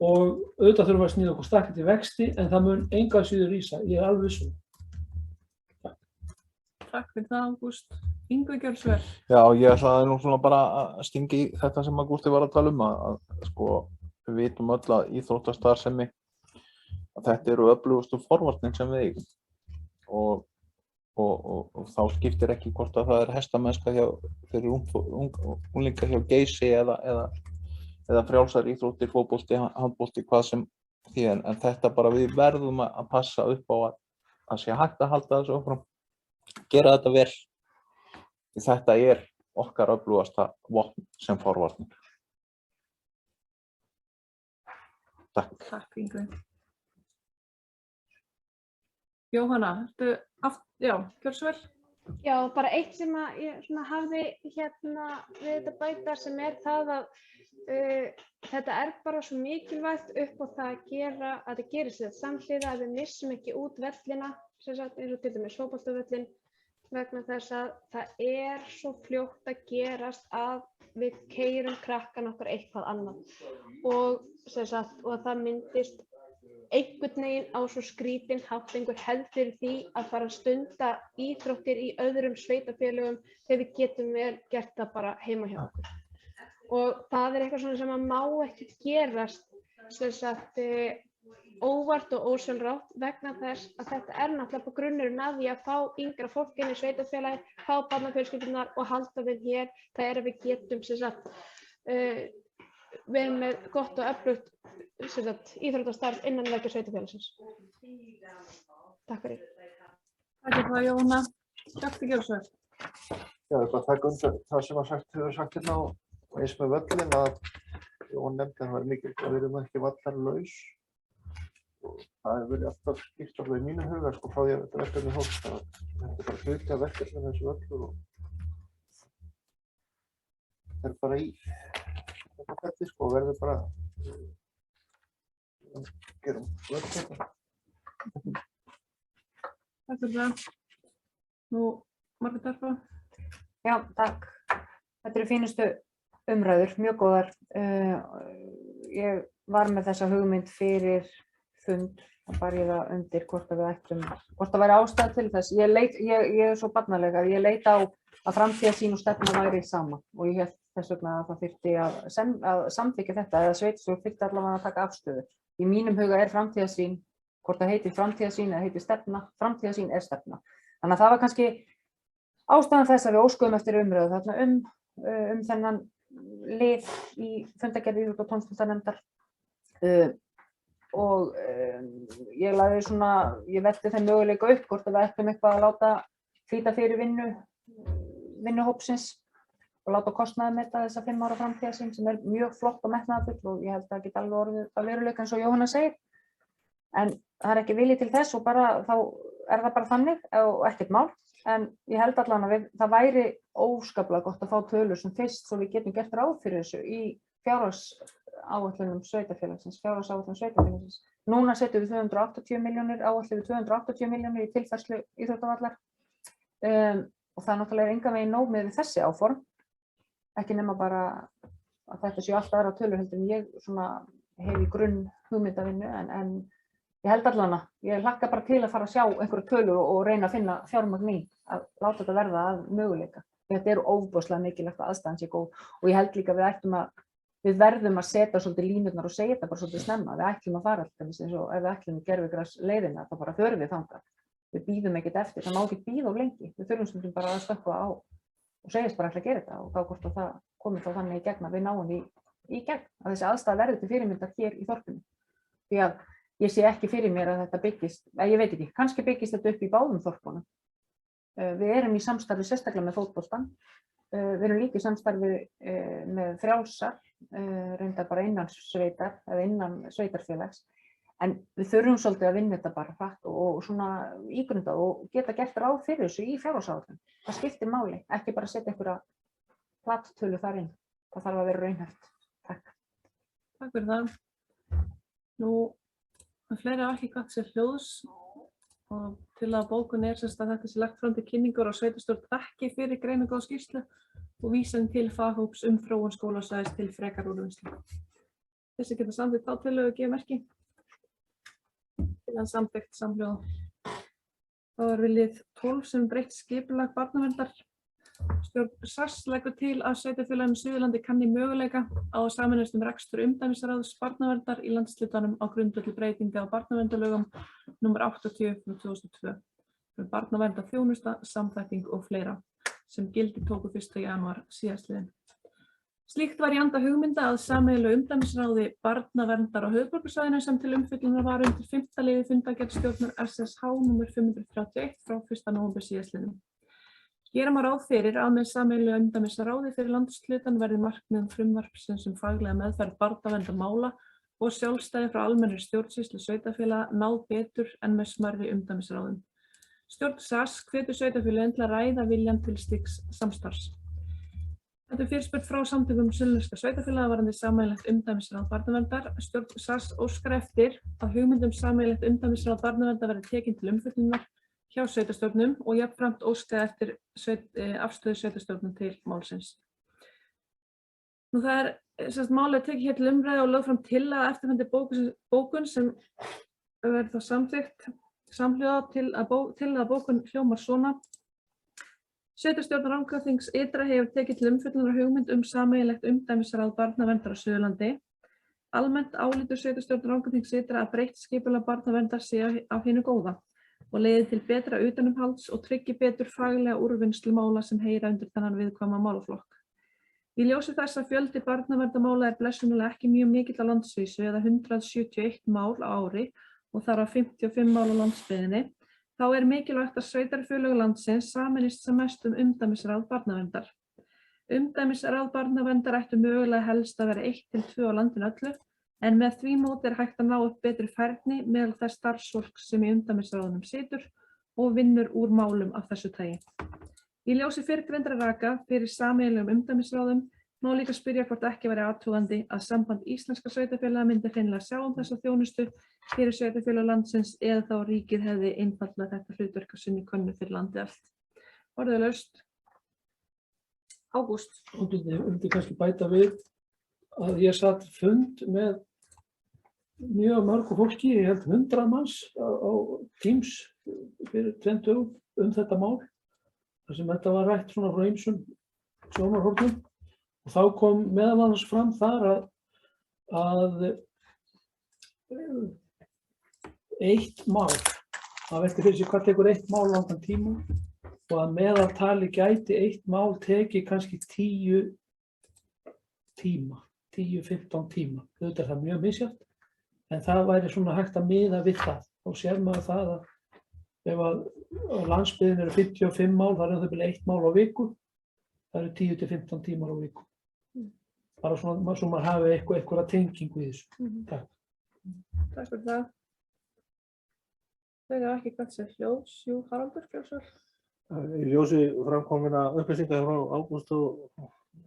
og auðvitað þurfum við að sníða okkur stakkið til vexti en það mun engu að síður rísa, ég er alveg viss um. Takk fyrir það, Ágúst. Ingvi gjörðu svör. Já, ég ætlaði nú svona bara að stinga í þetta sem Ágústi var að tala um að við vitum öll að íþróttastarfsemi að þetta eru öflugustu forvarnir sem við eigum og þá skiptir ekki hvort að það hestamennska fyrir unglinga hjá Geysi eða frjálsar íþróttir, fótbolti, handbolti, hvað sem því en þetta bara við verðum að passa upp á það sé hægt að halda þessu áfram, gera þetta vel. Þetta okkar öflugasta vopn sem forvarnir. Takk. Takk, Ingrid. Jóhanna, gjörðu svo vel. Já, bara eitt sem að ég hafði við þetta bæta sem það að þetta bara svo mikilvægt upp á það að þetta gerist þetta samhliða, að við missum ekki út vellina, sem sagt eins og til dæmis fótboltavöllinn, vegna þess að það svo fljótt að gerast að við keyrum krakkan okkar eitthvað annað og það myndist einhvern veginn á svo skrítinn hátt einhver hefð fyrir því að fara að stunda íþróttir í öðrum sveitarfélögum þegar við getum vel gert það bara heima hjá okkur. Og það eitthvað svona sem að má ekki gerast óvart og ósjálfrátt vegna þess að þetta náttúrulega på grunnurinn að því að fá yngra fólk inn í sveitarfélagið, fá barnafjölskyldunar og halda við hér. Það að við getum verið með gott og öflugt íþróttastarf innan veggja sveitarfélagsins. Takk fyrir. Takk fyrir það, Jóhanna. Takk fyrir gjörðu svo vel. Já, ég bara taka undir það sem hefur sagt hérna og eins með völlinn að Jón nefndi að það mikilvægt að við erum ekki vallarlaus og það hefur verið alltaf skýrt alveg í mínum huga frá því að þetta verkefni hófst að þetta bara hluti af verkefni þessu völlur og það bara í þetta ferli og verður bara gerum völlur. Takk fyrir það. Nú, Margrét Harpa. Já, takk. Þetta fínustu umræður, mjög góðar. Ég var með þessa hugmynd fyrir fund og bar ég það undir hvort það væri ástæða til þess. Ég svo barnaleg að ég leit á að framtíðarsýn og stefna væri sama og ég hélt þess vegna að það þyrfti að samþykkja þetta eða sveitarstjórn þyrfti allavega að taka afstöðu. Í mínum huga framtíðarsýn, hvort það heitir framtíðarsýn eða heitir stefna, framtíðarsýn stefna. Þannig að það var kannski ástæðan þess að við óskuðum eftir umræðu þarna þennan lið í fundargerð íþrótta- og tómstundastarfsnefndar og ég velti þeim möguleika upp hvort við ættum eitthvað að láta flýta fyrir vinnuhópsins og láta kostnaðarmeta þessa 5 ára framtíðarsýn sem mjög flott og metnaðarfull og ég held að það geti alveg orðið að veruleika eins og Jóhanna segir. En það ekki vilji til þess og þá það bara þannig og ekkert mál. En ég held allan að það væri óskaplega gott að fá tölur sem fyrst svo við getum gert ráð fyrir þessu í fjárhagsáætlunum sveitarfélagsins. Núna setjum við 280 milljónir, áætlum við 280 milljónir í tilfærslu íþróttavallar og það náttúrulega engan veginn nóg með þessi áform, ekki nema bara að þetta séu alltaf aðra tölur heldur en ég hef í grunn hugmyndavinnu en ég held allan að ég hlakka bara til að fara að sjá einhverju tölur og reyna að finna fjármagn í að láta þetta verða að möguleika. Þetta ofboðslega mikilvægt að aðstæðan sé góð og ég held líka við verðum að setja svolítið línurnar og segja þetta bara svolítið snemma. Við ætlum að fara alltaf eins og ef við ætlum gervigras leiðina þá bara förum við þangað. Við bíðum ekkert eftir, það má ekki bíða of lengi. Við þurfum stundum bara að stökkva á og segjast bara ætla að gera þetta og þá hvort að það komi þá þannig í gegn að við náum því í gegn að þessi aðstæða verði til fyrirmyndar hér í þorpinu. Því að ég sé ekki fyrir mér að þetta byggist, ég veit ekki, kannski byggist þetta upp í báðum þorpunum. Við erum í samstarfi sérstaklega með fótboltann, við erum líka í samstarfi með frjálsar, reyndar bara innan sveitar eða innan sveitarfélags, en við þurfum svolítið að vinna þetta bara hratt og svona ígrundað og geta gert ráð fyrir þessu í fjárhagsáætlun. Það skiptir máli, ekki bara setja einhverja plattölu þar inn, það þarf að vera raunhæft. Takk. Takk fyrir það. Nú, fleiri hafa ekki hvatt sér hljóðs og til að bókun að þetta sé lagt fram til kynningar og sveitarstjórn þekki fyrir greiningu á skýrslu og vísan til faghóps þróun skólasvæðis til frekar úrvinnslu. Þessi geta samþykkt þá tillögu gefa merki til að samþykkt samhljóða. Þá við lið 12 sem breytt skipulag barnaverndar. Stjórn SASS leggur til að sveitarfélaginu Suðurlandi kanni möguleika á að sameinast rekstur umdæmisráðs barnaverndar í landshlutanum á grundvelli breytinga á barnaverndarlögum nr. 80/2002 barnaverndarþjónusta, samþætting og fleira sem gildi tóku 1. janúar síðastliðinn. Slíkt var í anda hugmynda að sameiginlegu umdæmisráði barnaverndar á höfuðborgarsvæðinu sem til umfjöllunar var undir 5. liði fundargerð stjórnar SSH nr. 531 frá 1. nóvember síðastliðnum. Gera má ráð fyrir að með sameiginlegu umdæmisráði fyrir landshlutann verði markmiðum frumvarpsins faglega meðferð barnaverndarmála og sjálfstæði frá almennri stjórnsýslu sveitarfélaga náð betur en með smærri umdæmisráðum. Stjórn SAS hvetur sveitarfélögin til að ræða viljann til slíks samstarfs. Þetta fyrirspurn frá samtökum sunnlenskra sveitarfélaga varðandi sameiginlegt umdæmisráð barnaverndar. Stjórn SAS óskar eftir að hugmynd sameiginlegt umdæmisráð barnaverndar verði tekin til umfjöllunar hjá sveitarstjórnum og jafnframt óskað eftir afstöðu sveitarstjórnum til málsins. Það málið tekið hér til umræðu og lögð fram tillaga eftirfarandi bókun sem verður þá samþykkt samhljóða til að bókun hljómar svona. Sveitarstjórn Rangárþings ytra hefur tekið til umfjöllunar hugmynd sameiginlegt umdæmisráð barnaverndar á Suðurlandi. Almennt álítur sveitarstjórn Rangárþings ytra að breytt skipulag barnaverndar sé á hinu góða og leiði til betra utanumhalds og tryggi betur faglega úrvinnslu mála sem heyra undir þennan viðkvæma málaflokk. Í ljósi þess að fjöldi barnaverndarmála blessunarlega ekki mjög mikill á landsvísu eða 171 mál á ári og þar af 55 mál á landsbyggðinni, þá er mikilvægt að sveitarfélög landsins sameinist sem mest umdæmisráð barnaverndar. Umdæmisráð barnaverndar ættu mögulega helst að vera 1 til 2 á landinu öllu, en með því móti hægt að ná upp betri færni meðal þess starfsfólks sem í umdæmisráðunum situr og vinnur úr málum af þessu tagi. Í ljósi fyrrgreindra raka fyrir sameiginlegum umdæmisráðum má líka spyrja hvort ekki væri athugandi að Samband íslenskra sveitarfélaga myndi hreinlega sjá þessa þjónustu fyrir sveitarfélög landsins eða þá ríkið hefði einfaldlega þetta hlutverk að sinni könnu fyrir landið allt. Orðalaust. Ágúst. Ég kannski bæta við að ég satt fund með mjög mörgu fólki, ég held 100 manns á Teams fyrir 2 dögum þetta mál, þar sem þetta var rætt svona frá ýmsum sjónarhornum. Og þá kom meðal annars fram þar að eitt mál, það velti fyrir sig hvað tekur eitt mál langan tíma og að meðaltali gæti eitt mál tekið kannski 10 tíma, 10-15 tíma. Þetta er það mjög misjafnt, en það væri svona hægt að miða við það. Og sér maður það að ef að á landsbyggðinni eru 55 mál, það er það eitt mál á viku, það eru 10-15 tímar á viku. Bara svona svo maður hafi eitthvað tengingu í þessu. Takk. Takk fyrir það. Þau hafa ekki gætt sér hljóðs. Jú, Haraldur, Björnsvöld. Í ljósi framkominna upplýsingar frá Ágúst og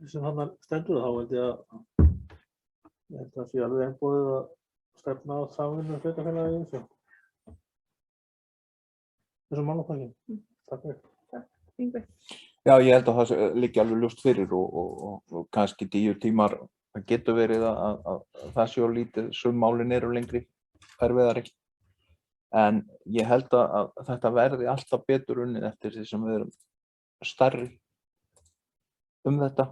sem hann stendur þá held ég að það sé alveg einboðið að stefna á samvinnu sveitarfélaga í þessu. Þessum málaflokki. Takk fyrir. Takk. Yngvi. Já, ég held að það liggi alveg ljóst fyrir og kannski 10 tímar, það getur verið að það sé lítið, sum málin eru lengri, erfiðari. En ég held að þetta verði alltaf betur unnið eftir því sem við erum stærri þetta.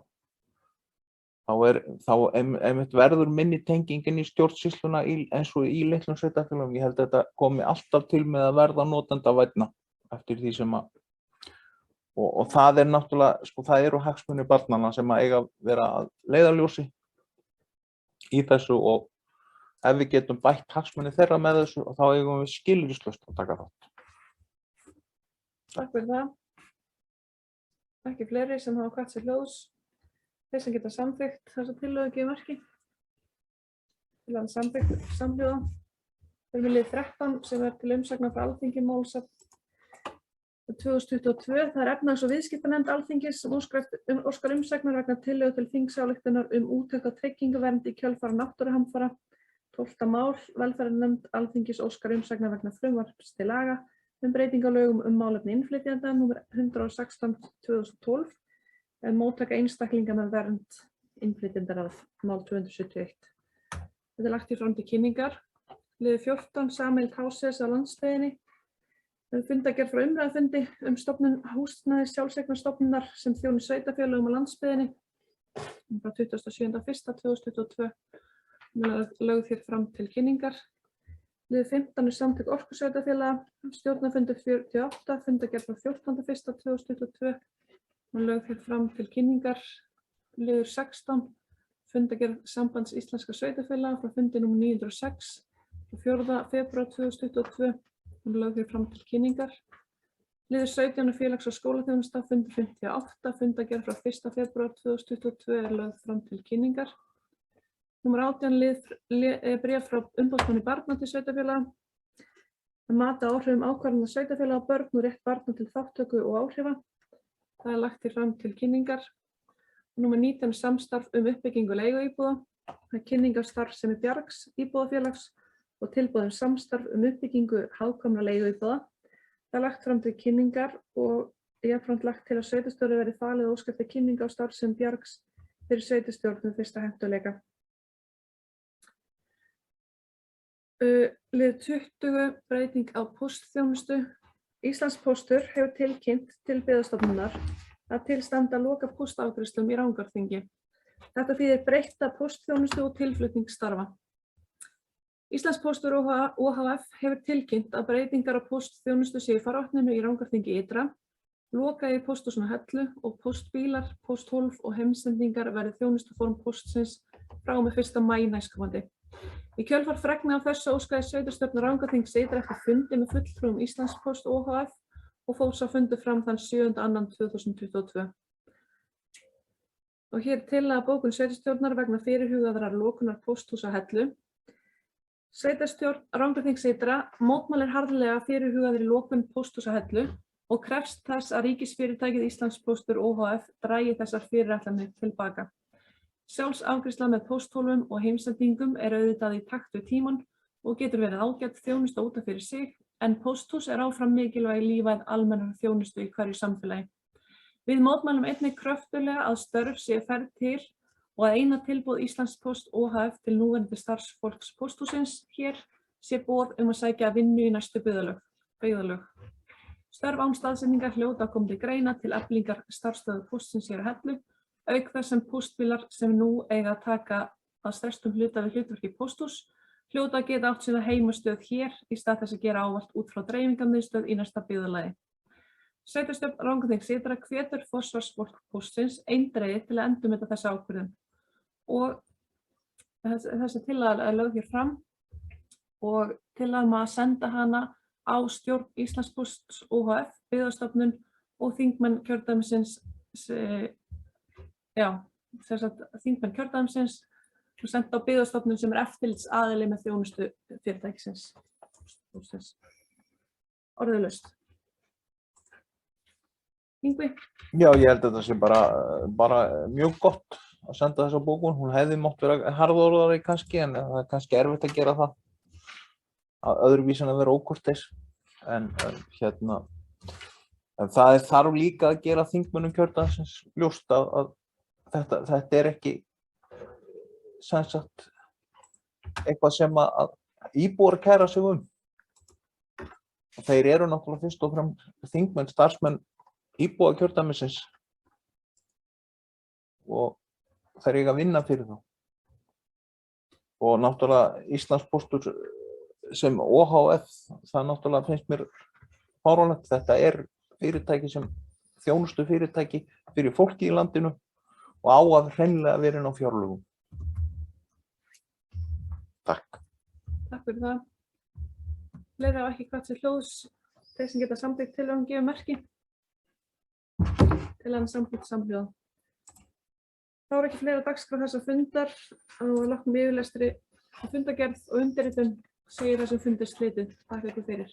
Þá einmitt verður minni tengingin í stjórnsýsluna eins og í litlum sveitarfélögum. Ég held að þetta komi alltaf til með að verða notendavænna eftir því sem að og það er náttúrulega, sko, það eru hagsmunir barnanna sem að eiga að vera að leiðarljósi í þessu og ef við getum bætt hagsmunir þeirra með þessu þá eigum við skilyrðislaust að taka þátt. Takk fyrir það. Ekki fleiri sem hafa hvatt sér hljóðs. Þeir sem geta samþykkt þessa tillögu gefa merki. Tillagan samþykkt samhljóða. Þeir viljið 13 sem er til umsagnar frá Alþingi málsafn 2022, það er efnahags- og viðskiptanefnd Alþingis sem óskar umsagnar vegna tillögu til þingsályktunar úttekt á tryggingavernd í kjölfar náttúruhamfara. 12. mál, velferðarnefnd Alþingis óskar umsagnar vegna frumvarps til laga breyting á lögum málefni innflytjenda nr. 116/2012 móttaka einstaklinga með vernd innflytjendaráð mál 271. Þetta er lagt í fram til kynningar. Liður 14 sameiginlegt HCS á landsbyggðinni. Fundargerð frá umræðufundi stofnun húsnæðis sjálfseignarstofnunar sem þjóni sveitarfélögum á landsbyggðinni frá 27.1.2022 lögð hér fram til kynningar. Liður 15 samtök orkusveitarfélaga, stjórnarfundur 48, fundargerð frá 14.1.2022 lögð hér fram til kynningar. Liður 16 fundargerð Sambands íslenskra sveitarfélaga frá fundi nr. 906 frá 4. febrúar 2022. Hún er lögð hér fram til kynningar. Liður 17 félags- og skólaþjónusta, fundur 58, fundargerð frá 1. febrúar 2022 er lögð fram til kynningar. Númer 18 bréf frá umboðsmanni barna til sveitarfélaga. Að mati á áhrifum ákvarðana sveitarfélaga á börn og rétt barna til þátttöku og áhrifa. Það er lagt hér fram til kynningar. Númer 19 samstarf uppbyggingu leiguíbúða. Það er kynningarstarfsemi Bjargs íbúðafélags og tilboð samstarf uppbyggingu hagkvæmra leiguíbúða. Það er lagt fram til kynningar og jafnframt lagt til að sveitarstjóra verði falið að óska eftir kynningu á starfsemi Bjargs fyrir sveitarstjórn við fyrsta hentugleika. Lið 20 breyting á póstþjónustu. Íslandspóstur hefur tilkynnt til Byggðastofnunar að til standi að loka póstafgreiðslum í Rangárþingi. Þetta þýðir breytta póstþjónustu og tilflutning starfa. Íslandspóstur OHF hefur tilkynnt að breytingar á póstþjónustu séu í farvatninu í Rangárþingi ytra, loka í Pósthúsinu Hellu og póstbílar, pósthólf og heimsendingar verði þjónustuform póstsins frá og með 1. maí næstkomandi. Í kjölfar fregna af þessu óskaði sveitarstjórn Rangárþings ytra eftir fundi með fulltrúum Íslandspóst OHF og fór sá fundur fram þann 7.2.2022. Og hér tillaga bókun sveitarstjórnar vegna fyrirhugaðrar lokunar pósthúsa Hellu. Sveitarstjórn Rangárþings ytra mótmælir harðlega fyrirhugaðri lokun pósthúsa Hellu og krefst þess að ríkisfyrirtækið Íslandspóstur OHF dragi þessar fyrirætlanir tilbaka. Sjálfsafgreiðsla með pósthólfum og heimsendingum er auðvitað í takt við tímann og getur verið ágætt þjónusta út af fyrir sig, en pósthús er áfram mikilvæg lífæð almennrar þjónustu í hverju samfélagi. Við mótmælum einnig kröftulega að störf séu færð til og að eina tilboð Íslandspóst OHF til núverandi starfsfólks pósthússins hér sé boð að sækja vinnu í næstu byggðarlög. Störf án staðsetningar hljóta að koma til greina til eflingar starfsstöðvar póstsins hér á Hellu, auk þess sem póstbílar sem nú eiga að taka að stærstum hluta við hlutverki pósthús hljóta að geta átt sína heimastöð hér í stað þess að gera ávallt út frá dreifingarmiðstöð í næsta byggðarlagi. Sveitarstjórn Rangárþings ytra hvetur forsvarsfólk póstsins eindregið til að endurmeta þessa ákvörðun og þessi tillaga er lögð hér fram og tillaga að senda hana á stjórn Íslandspósts OHF, Byggðastofnun og þingmenn kjördæmisins þingmenn kjördæmisins og senda á Byggðastofnun sem er eftirlitsaðili með þjónustu fyrirtækisins. Orðalaust. Yngvi? Já, ég held að þetta sé bara mjög gott að senda þessa bókun. Hún hefði mátt vera harðorðari kannski, en það er kannski erfitt að gera það að öðruvísi en að vera ókurteis. En það þarf líka að gera þingmönnum kjördæmisins ljóst að þetta er ekki sem sagt eitthvað sem að íbúar kæra sig um. Þeir eru náttúrulega fyrst og fremst þingmenn, starfsmenn íbúa kjördæmisins og þeir eiga að vinna fyrir þá. Og náttúrulega Íslandspóstur sem OHF, það náttúrulega finnst mér fáránlegt. Þetta er fyrirtæki sem þjónustu fyrirtæki fyrir fólki í landinu og á að hreinlega vera inn á fjárlögum. Takk. Takk fyrir það. Fleiri hafa ekki hvatt sér hljóðs. Þeir sem geta samþykkt tillögum gefa merki. Tillagan er samþykkt samhljóða. Þá er ekki fleira dagskrá þessa fundar og loknum yfirlestri fundargerð og undirritun segir þessum fundi slitið. Takk fyrir.